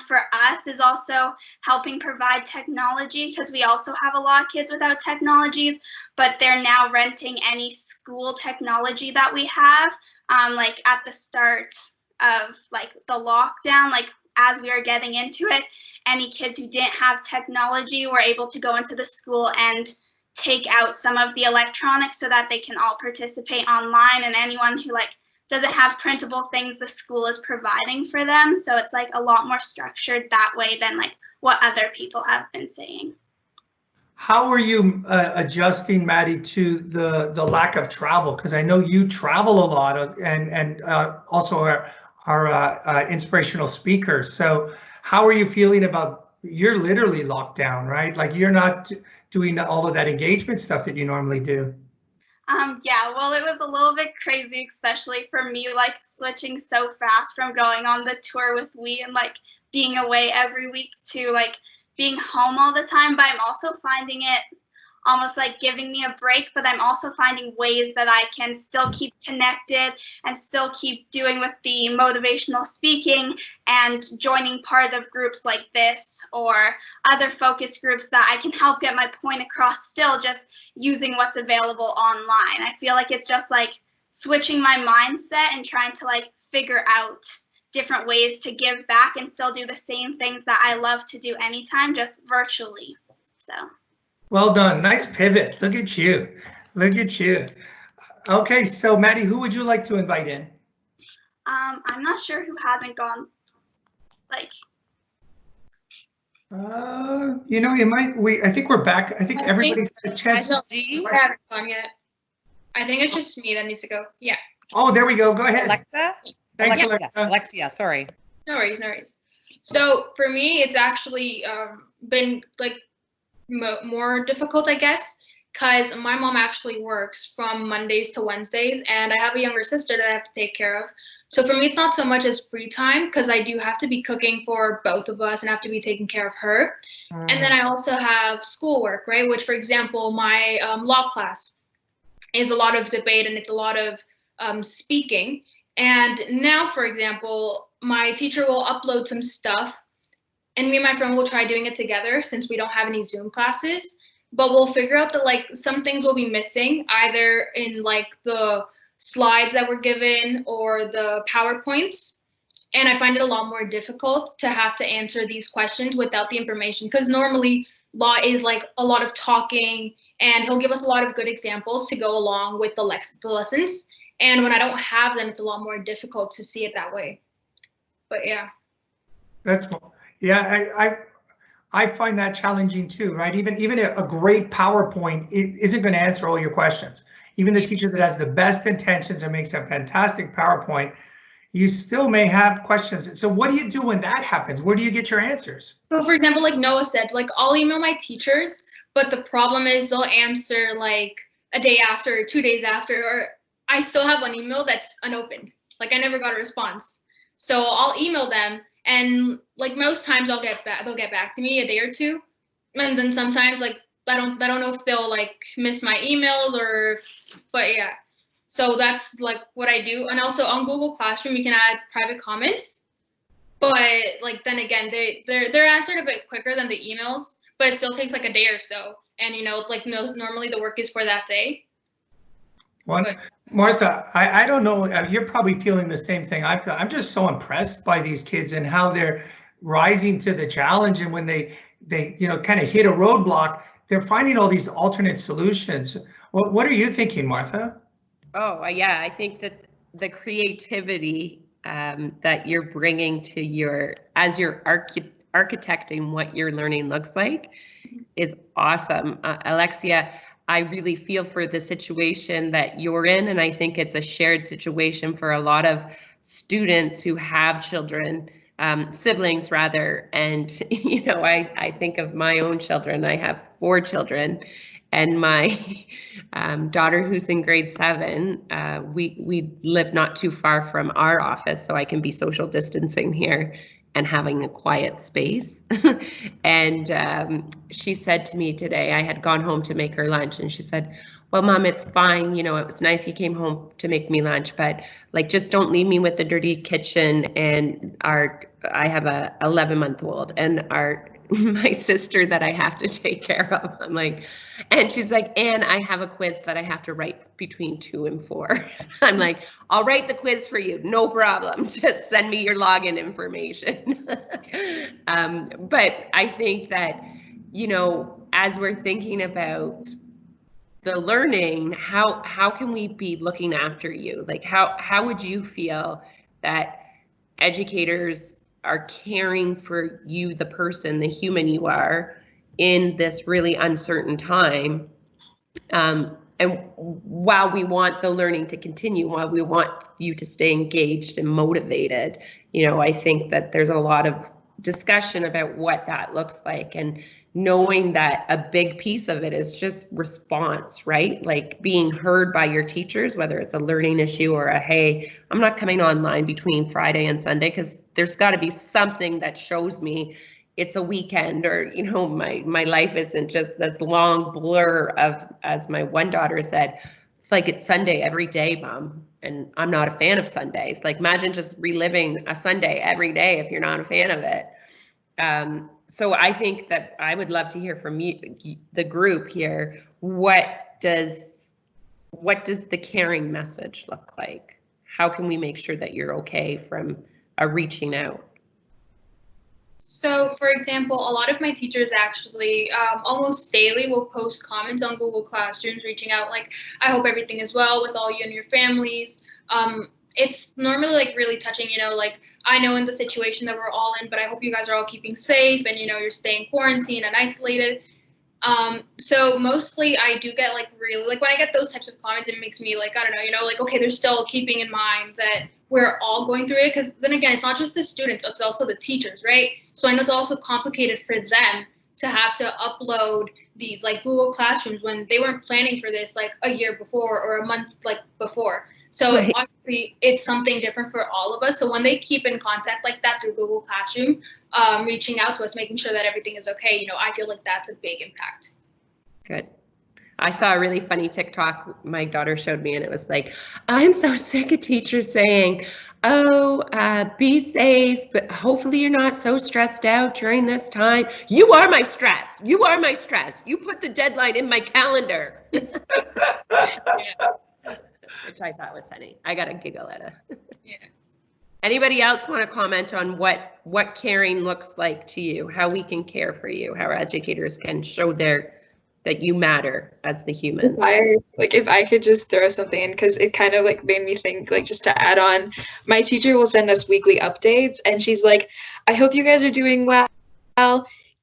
Speaker 7: for us is also helping provide technology, because we also have a lot of kids without technologies, but they're now renting any school technology that we have. Like at the start of like the lockdown, like as we were getting into it, any kids who didn't have technology were able to go into the school and take out some of the electronics so that they can all participate online, and anyone who like doesn't have printable things the school is providing for them. So it's like a lot more structured that way than like what other people have been saying.
Speaker 1: How are you adjusting, Maddie, to the lack of travel? Because I know you travel a lot, and also our inspirational speakers. So how are you feeling about, you're literally locked down, right? Like you're not doing all of that engagement stuff that you normally do.
Speaker 7: Yeah, well, it was a little bit crazy, especially for me, like switching so fast from going on the tour with We and like being away every week to like being home all the time. But I'm also finding it almost like giving me a break, but I'm also finding ways that I can still keep connected and still keep doing with the motivational speaking and joining part of groups like this or other focus groups that I can help get my point across still just using what's available online. I feel like it's just like switching my mindset and trying to like figure out different ways to give back and still do the same things that I love to do anytime, just virtually. So.
Speaker 1: Well done. Nice pivot. Look at you. Look at you. Okay, so Maddie, who would you like to invite in?
Speaker 7: I'm not sure who hasn't gone. Like.
Speaker 1: You know, you might. I think we're back. I think everybody's had a chance.
Speaker 10: I haven't gone yet. I think it's just me that needs to go. Yeah.
Speaker 1: Oh, there we go. Go ahead.
Speaker 3: Alexa?
Speaker 1: Thanks,
Speaker 3: Alexia, sorry.
Speaker 10: No worries, no worries. So for me, it's actually been like more difficult, I guess, because my mom actually works from Mondays to Wednesdays, and I have a younger sister that I have to take care of. So for me, it's not so much as free time, because I do have to be cooking for both of us and have to be taking care of her. And then I also have schoolwork, right? Which, for example, my law class is a lot of debate and it's a lot of speaking. And now, for example, my teacher will upload some stuff and me and my friend will try doing it together since we don't have any Zoom classes, but we'll figure out that like some things will be missing either in like the slides that were given or the PowerPoints. And I find it a lot more difficult to have to answer these questions without the information, because normally law is like a lot of talking and he'll give us a lot of good examples to go along with the lessons. And when I don't have them, it's a lot more difficult to see it that way. But yeah.
Speaker 1: Yeah, I find that challenging too, right? Even a great PowerPoint isn't going to answer all your questions. Even the teacher that has the best intentions and makes a fantastic PowerPoint, you still may have questions. So what do you do when that happens? Where do you get your answers?
Speaker 10: So for example, like Noah said, like I'll email my teachers, but the problem is they'll answer like a day after, 2 days after, or I still have an email that's unopened. Like I never got a response. So I'll email them, and like most times they'll get back to me a day or two. And then sometimes like I don't know if they'll like miss my emails or, but yeah. So that's like what I do. And also on Google Classroom you can add private comments. But like then again, they're answered a bit quicker than the emails, but it still takes like a day or so. And you know, like normally the work is for that day.
Speaker 1: Well, Martha, I don't know, you're probably feeling the same thing I feel. I'm just so impressed by these kids and how they're rising to the challenge. And when they you know, kind of hit a roadblock, they're finding all these alternate solutions. What are you thinking, Martha?
Speaker 2: Oh, yeah, I think that the creativity that you're bringing to as you're architecting what your learning looks like is awesome. Alexia, I really feel for the situation that you're in, and I think it's a shared situation for a lot of students who have children, siblings rather. And, you know, I think of my own children. I have 4 children, and my daughter who's in grade 7, we live not too far from our office, so I can be social distancing here and having a quiet space. And she said to me today, I had gone home to make her lunch, and she said, well, Mom, it's fine. You know, it was nice you came home to make me lunch, but like, just don't leave me with the dirty kitchen. And I have a 11-month-old, and my sister that I have to take care of. I'm like, and she's like, and I have a quiz that I have to write between 2 and 4. I'm like, I'll write the quiz for you, no problem. Just send me your login information. But I think that, you know, as we're thinking about the learning, how can we be looking after you? Like, how would you feel that educators are caring for you, the person, the human you are, in this really uncertain time? And while we want the learning to continue, while we want you to stay engaged and motivated, you know, I think that there's a lot of discussion about what that looks like, and knowing that a big piece of it is just response, right? Like being heard by your teachers, whether it's a learning issue or a, hey, I'm not coming online between Friday and Sunday, because there's got to be something that shows me it's a weekend, or, you know, my life isn't just this long blur of, as my one daughter said, it's like it's Sunday every day, Mom. And I'm not a fan of Sundays. Like, imagine just reliving a Sunday every day if you're not a fan of it. So I think that I would love to hear from you, the group here. What does the caring message look like? How can we make sure that you're okay from reaching out?
Speaker 10: So, for example, a lot of my teachers actually almost daily will post comments on Google Classrooms, reaching out like, I hope everything is well with all you and your families. It's normally like really touching, you know, like, I know in the situation that we're all in, but I hope you guys are all keeping safe and, you know, you're staying quarantined and isolated. So mostly I do get like really, like when I get those types of comments, it makes me like, I don't know, you know, like, okay, they're still keeping in mind that we're all going through it. Because then again, it's not just the students, it's also the teachers, right? So I know it's also complicated for them to have to upload these like Google Classrooms when they weren't planning for this like a year before or a month like before. So
Speaker 2: Right.
Speaker 10: Obviously it's something different for all of us. So when they keep in contact like that through Google Classroom, reaching out to us, making sure that everything is okay, you know, I feel like that's a big impact.
Speaker 2: Good. I saw a really funny TikTok my daughter showed me, and it was like, I'm so sick of teachers saying, oh, be safe, but hopefully you're not so stressed out during this time. You are my stress. You are my stress. You put the deadline in my calendar. Yeah. Which I thought was funny. I got a giggle at it.
Speaker 10: Yeah.
Speaker 2: Anybody else want to comment on what caring looks like to you, how we can care for you, how our educators can show that you matter as the human?
Speaker 9: If I could just throw something in, because it kind of like made me think, like, just to add on, my teacher will send us weekly updates, and she's like, I hope you guys are doing well.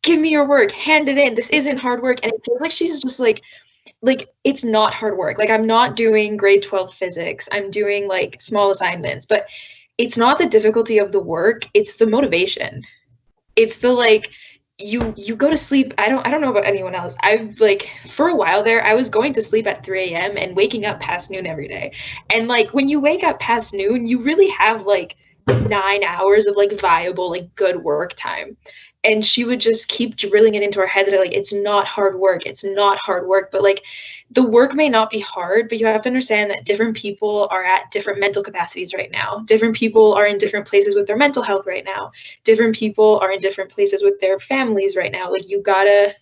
Speaker 9: Give me your work, hand it in. This isn't hard work. And it feels like she's just like it's not hard work. Like, I'm not doing grade 12 physics. I'm doing like small assignments, but it's not the difficulty of the work, it's the motivation. It's the like, you go to sleep. I don't know about anyone else. I've like, for a while there, I was going to sleep at 3 a.m. and waking up past noon every day. And like, when you wake up past noon, you really have like 9 hours of like viable, like good work time. And she would just keep drilling it into her head that like, it's not hard work. It's not hard work. But like, the work may not be hard, but you have to understand that different people are at different mental capacities right now. Different people are in different places with their mental health right now. Different people are in different places with their families right now. Like, you gotta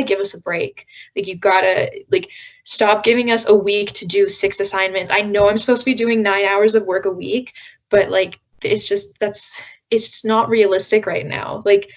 Speaker 9: give us a break. Like, you gotta like stop giving us a week to do 6 assignments. I know I'm supposed to be doing 9 hours of work a week, but like, it's just, it's not realistic right now. Like,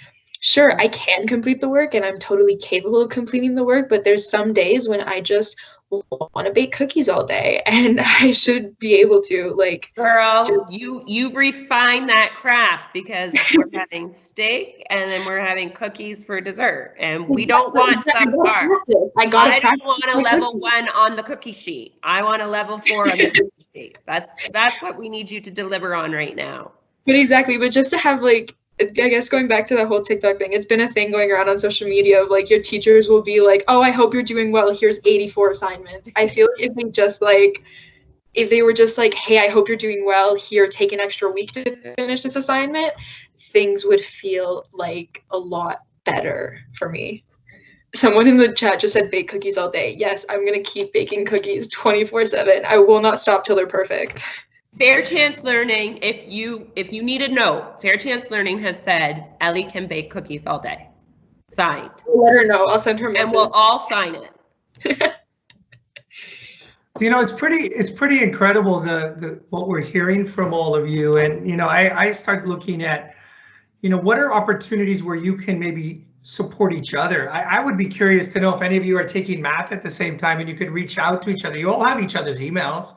Speaker 9: sure, I can complete the work and I'm totally capable of completing the work, but there's some days when I just want to bake cookies all day and I should be able to, like.
Speaker 2: Girl, you refine that craft, because we're having steak and then we're having cookies for dessert, and we don't want subpar. I don't want a level 1 on the cookie sheet. I want a level 4 on the cookie sheet. That's what we need you to deliver on right now.
Speaker 9: But exactly, but just to have like, I guess going back to the whole TikTok thing, it's been a thing going around on social media of like, your teachers will be like, oh, I hope you're doing well, here's 84 assignments. I feel like if they were just like, hey, I hope you're doing well, here, take an extra week to finish this assignment, things would feel like a lot better for me. Someone in the chat just said bake cookies all day. Yes, I'm gonna keep baking cookies 24/7. I will not stop till they're perfect.
Speaker 2: Fair Chance Learning, if you need a note, Fair Chance Learning has said Ellie can bake cookies all day. Signed.
Speaker 9: Let her know. I'll send her a message.
Speaker 2: And we'll all sign it.
Speaker 1: You know, it's pretty incredible the what we're hearing from all of you. And you know, I start looking at, you know, what are opportunities where you can maybe support each other. I would be curious to know if any of you are taking math at the same time and you could reach out to each other. You all have each other's emails.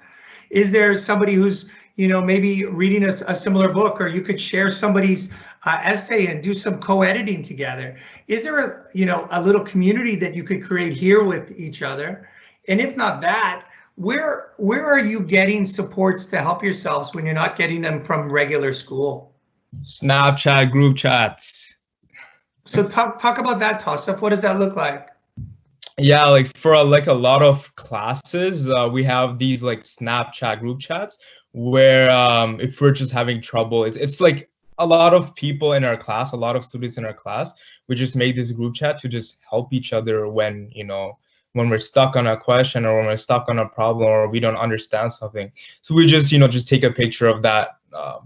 Speaker 1: Is there somebody who's, you know, maybe reading a similar book, or you could share somebody's essay and do some co-editing together? Is there a little community that you could create here with each other? And if not that, where are you getting supports to help yourselves when you're not getting them from regular school?
Speaker 13: Snapchat group chats.
Speaker 1: So talk about that, Tosif. What does that look like?
Speaker 13: Yeah, like for like a lot of classes, we have these like Snapchat group chats where if we're just having trouble, it's like a lot of people in our class, a lot of students in our class, we just make this group chat to just help each other when, you know, when we're stuck on a question or when we're stuck on a problem or we don't understand something. So we just, you know, just take a picture of that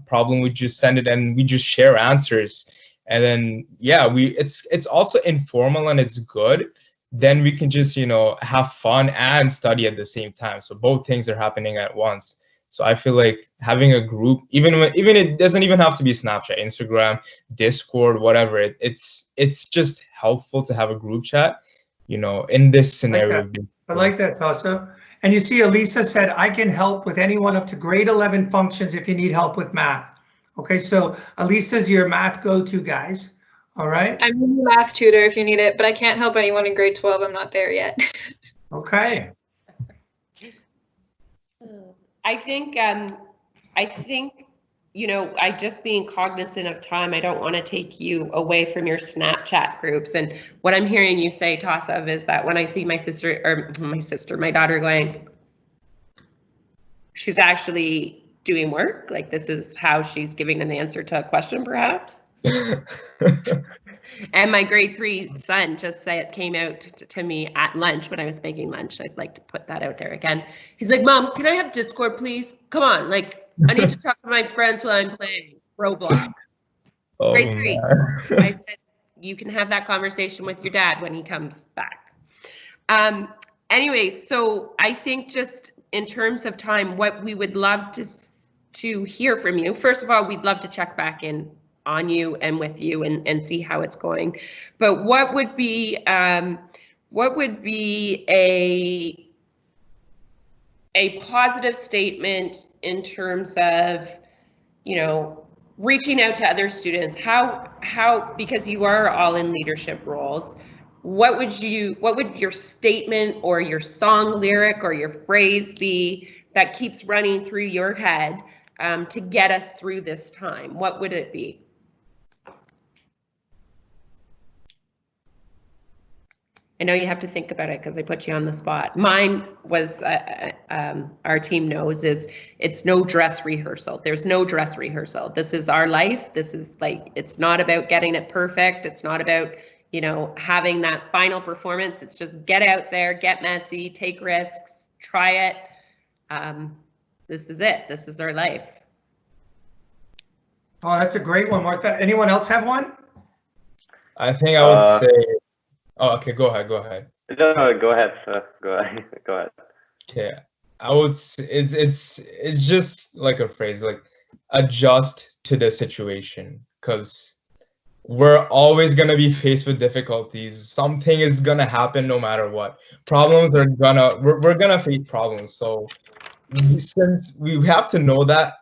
Speaker 13: problem, we just send it and we just share answers. And then, yeah, it's also informal and it's good. Then we can just, you know, have fun and study at the same time. So both things are happening at once. So I feel like having a group, even it doesn't even have to be Snapchat, Instagram, Discord, whatever. It's just helpful to have a group chat, you know, in this scenario.
Speaker 1: I like that, Tasa. And you see, Elisa said, I can help with anyone up to grade 11 functions if you need help with math. Okay, so Elisa's your math go-to, guys. All right.
Speaker 9: I'm a math tutor if you need it, but I can't help anyone in grade 12. I'm not there yet.
Speaker 1: Okay.
Speaker 2: I think, you know, I just being cognizant of time, I don't want to take you away from your Snapchat groups. And what I'm hearing you say, Tasav, is that when I see my daughter going, she's actually doing work, like this is how she's giving an answer to a question, perhaps. And my grade 3 son just came out to me at lunch when I was making lunch. I'd like to put that out there again. He's like, Mom, can I have Discord, please? Come on, like I need to talk to my friends while I'm playing Roblox. Oh, grade 3. I said, you can have that conversation with your dad when he comes back. Anyway, so I think just in terms of time, what we would love to hear from you. First of all, we'd love to check back in on you and with you and see how it's going. But what would be a positive statement in terms of, you know, reaching out to other students? How because you are all in leadership roles, what would your statement or your song lyric or your phrase be that keeps running through your head to get us through this time? What would it be? I know you have to think about it because I put you on the spot. Mine was, our team knows, is it's no dress rehearsal. There's no dress rehearsal. This is our life. This is like, it's not about getting it perfect. It's not about, you know, having that final performance. It's just get out there, get messy, take risks, try it. This is it. This is our life.
Speaker 1: Oh, that's a great one, Martha. Anyone else have one?
Speaker 13: I think I would say, oh, okay, go ahead.
Speaker 4: No, go ahead. Go ahead.
Speaker 13: Okay, I would say it's just like a phrase, like adjust to the situation, because we're always gonna be faced with difficulties. Something is gonna happen no matter what. Problems are we're gonna face problems. So since we have to know that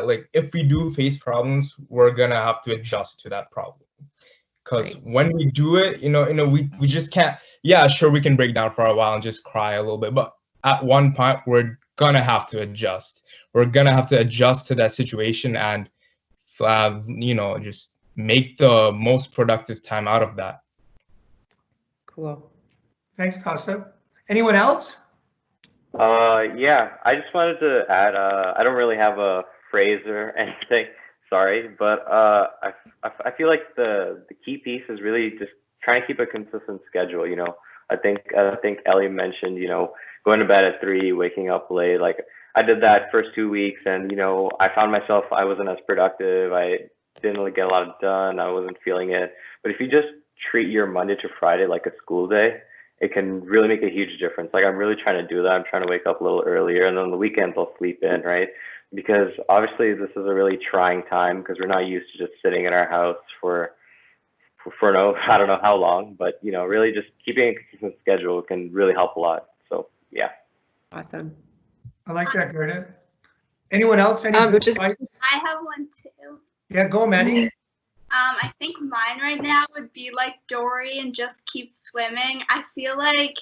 Speaker 13: like if we do face problems, we're gonna have to adjust to that problem. Because when we do it, you know, we just can't. Yeah, sure, we can break down for a while and just cry a little bit, but at one point we're gonna have to adjust. We're gonna have to adjust to that situation and, you know, just make the most productive time out of that.
Speaker 2: Cool.
Speaker 1: Thanks, Tasa. Anyone else?
Speaker 4: Yeah, I just wanted to add, I don't really have a phrase or anything, sorry, but I feel like the key piece is really just trying to keep a consistent schedule, you know. I think Ellie mentioned, you know, going to bed at 3, waking up late. Like I did that first 2 weeks, and you know, I found myself, I wasn't as productive. I didn't really get a lot done. I wasn't feeling it. But if you just treat your Monday to Friday like a school day, it can really make a huge difference. Like I'm really trying to do that. I'm trying to wake up a little earlier, and then on the weekends I'll sleep in, right? Because obviously this is a really trying time because we're not used to just sitting in our house for no, I don't know how long, but you know, really just keeping a consistent schedule can really help a lot. So yeah.
Speaker 2: Awesome.
Speaker 1: I like that, Gerda. Anyone else? Any good advice?
Speaker 7: I have one too.
Speaker 1: Yeah, go, Maddie.
Speaker 7: I think mine right now would be like Dory and just keep swimming. I feel like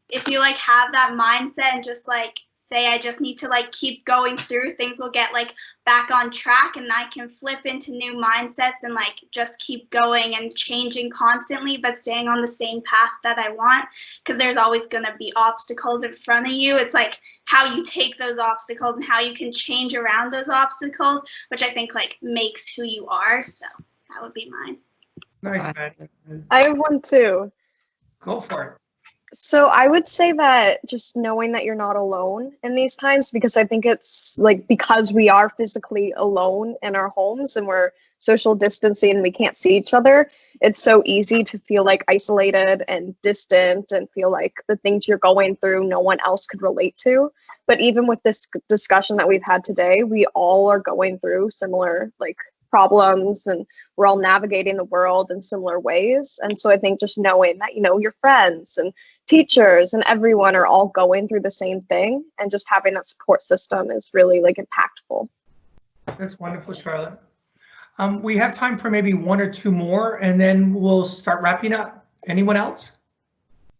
Speaker 7: if you like have that mindset and just like say I just need to like keep going through, things will get like back on track, and I can flip into new mindsets and like just keep going and changing constantly, but staying on the same path that I want, because there's always going to be obstacles in front of you. It's like how you take those obstacles and how you can change around those obstacles, which I think like makes who you are. So that would be mine.
Speaker 1: Nice, Maddie.
Speaker 6: I have one too.
Speaker 1: Go for it.
Speaker 6: So I would say that just knowing that you're not alone in these times, because I think it's like because we are physically alone in our homes and we're social distancing and we can't see each other, it's so easy to feel like isolated and distant and feel like the things you're going through no one else could relate to. But even with this discussion that we've had today, we all are going through similar like problems, and we're all navigating the world in similar ways. And so I think just knowing that, you know, your friends and teachers and everyone are all going through the same thing, and just having that support system is really like impactful.
Speaker 1: That's wonderful, Charlotte. We have time for maybe one or two more, and then we'll start wrapping up. Anyone else?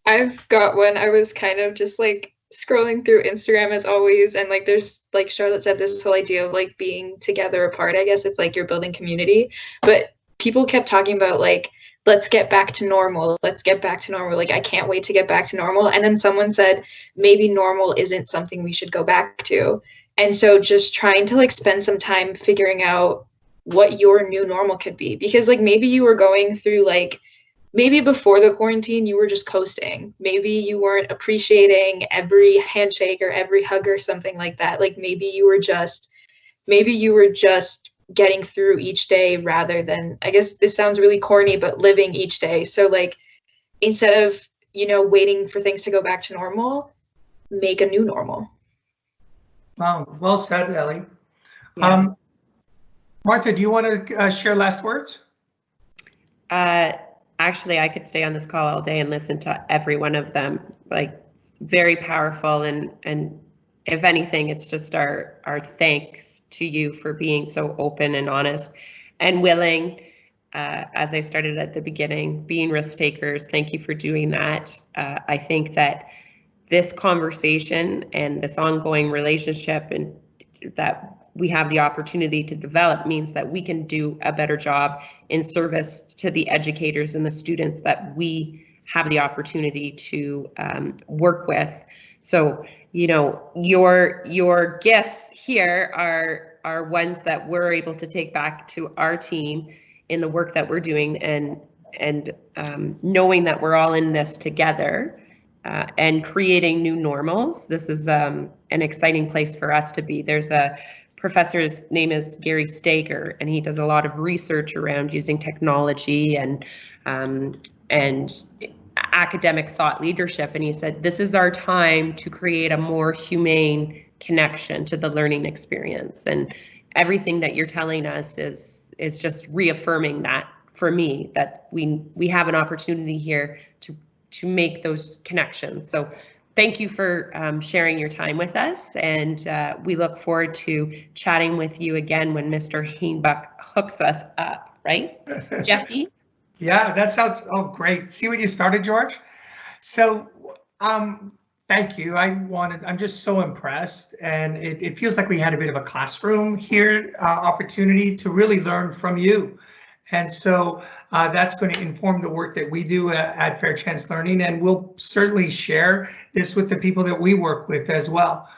Speaker 9: I've got one. I was kind of just like scrolling through Instagram as always, and like there's, like Charlotte said, this whole idea of like being together apart. I guess it's like you're building community, but people kept talking about like, let's get back to normal. Let's get back to normal. Like, I can't wait to get back to normal. And then someone said, maybe normal isn't something we should go back to. And so just trying to like spend some time figuring out what your new normal could be, because like maybe you were going through like, maybe before the quarantine, you were just coasting. Maybe you weren't appreciating every handshake or every hug or something like that. Like maybe you were just getting through each day rather than, I guess this sounds really corny, but living each day. So like, instead of, you know, waiting for things to go back to normal, make a new normal.
Speaker 1: Wow, well said, Ellie.
Speaker 2: Yeah.
Speaker 1: Martha, do you want to share last words?
Speaker 2: Actually, I could stay on this call all day and listen to every one of them. Like, very powerful, and if anything, it's just our thanks to you for being so open and honest and willing. As I started at the beginning, being risk takers. Thank you for doing that. I think that this conversation and this ongoing relationship and that we have the opportunity to develop means that we can do a better job in service to the educators and the students that we have the opportunity to work with. So, you know, your gifts here are ones that we're able to take back to our team in the work that we're doing, and knowing that we're all in this together and creating new normals. This is an exciting place for us to be. There's a professor's name is Gary Staker, and he does a lot of research around using technology and academic thought leadership. And he said, this is our time to create a more humane connection to the learning experience. And everything that you're telling us is just reaffirming that for me, that we have an opportunity here to make those connections. So thank you for sharing your time with us, and we look forward to chatting with you again when Mr. Hainbuch hooks us up, right? Jeffy?
Speaker 1: Yeah, that sounds, oh, great. See what you started, George? So, thank you. I'm just so impressed, and it feels like we had a bit of a classroom here, opportunity to really learn from you. And so that's going to inform the work that we do at Fair Chance Learning, and we'll certainly share this with the people that we work with as well.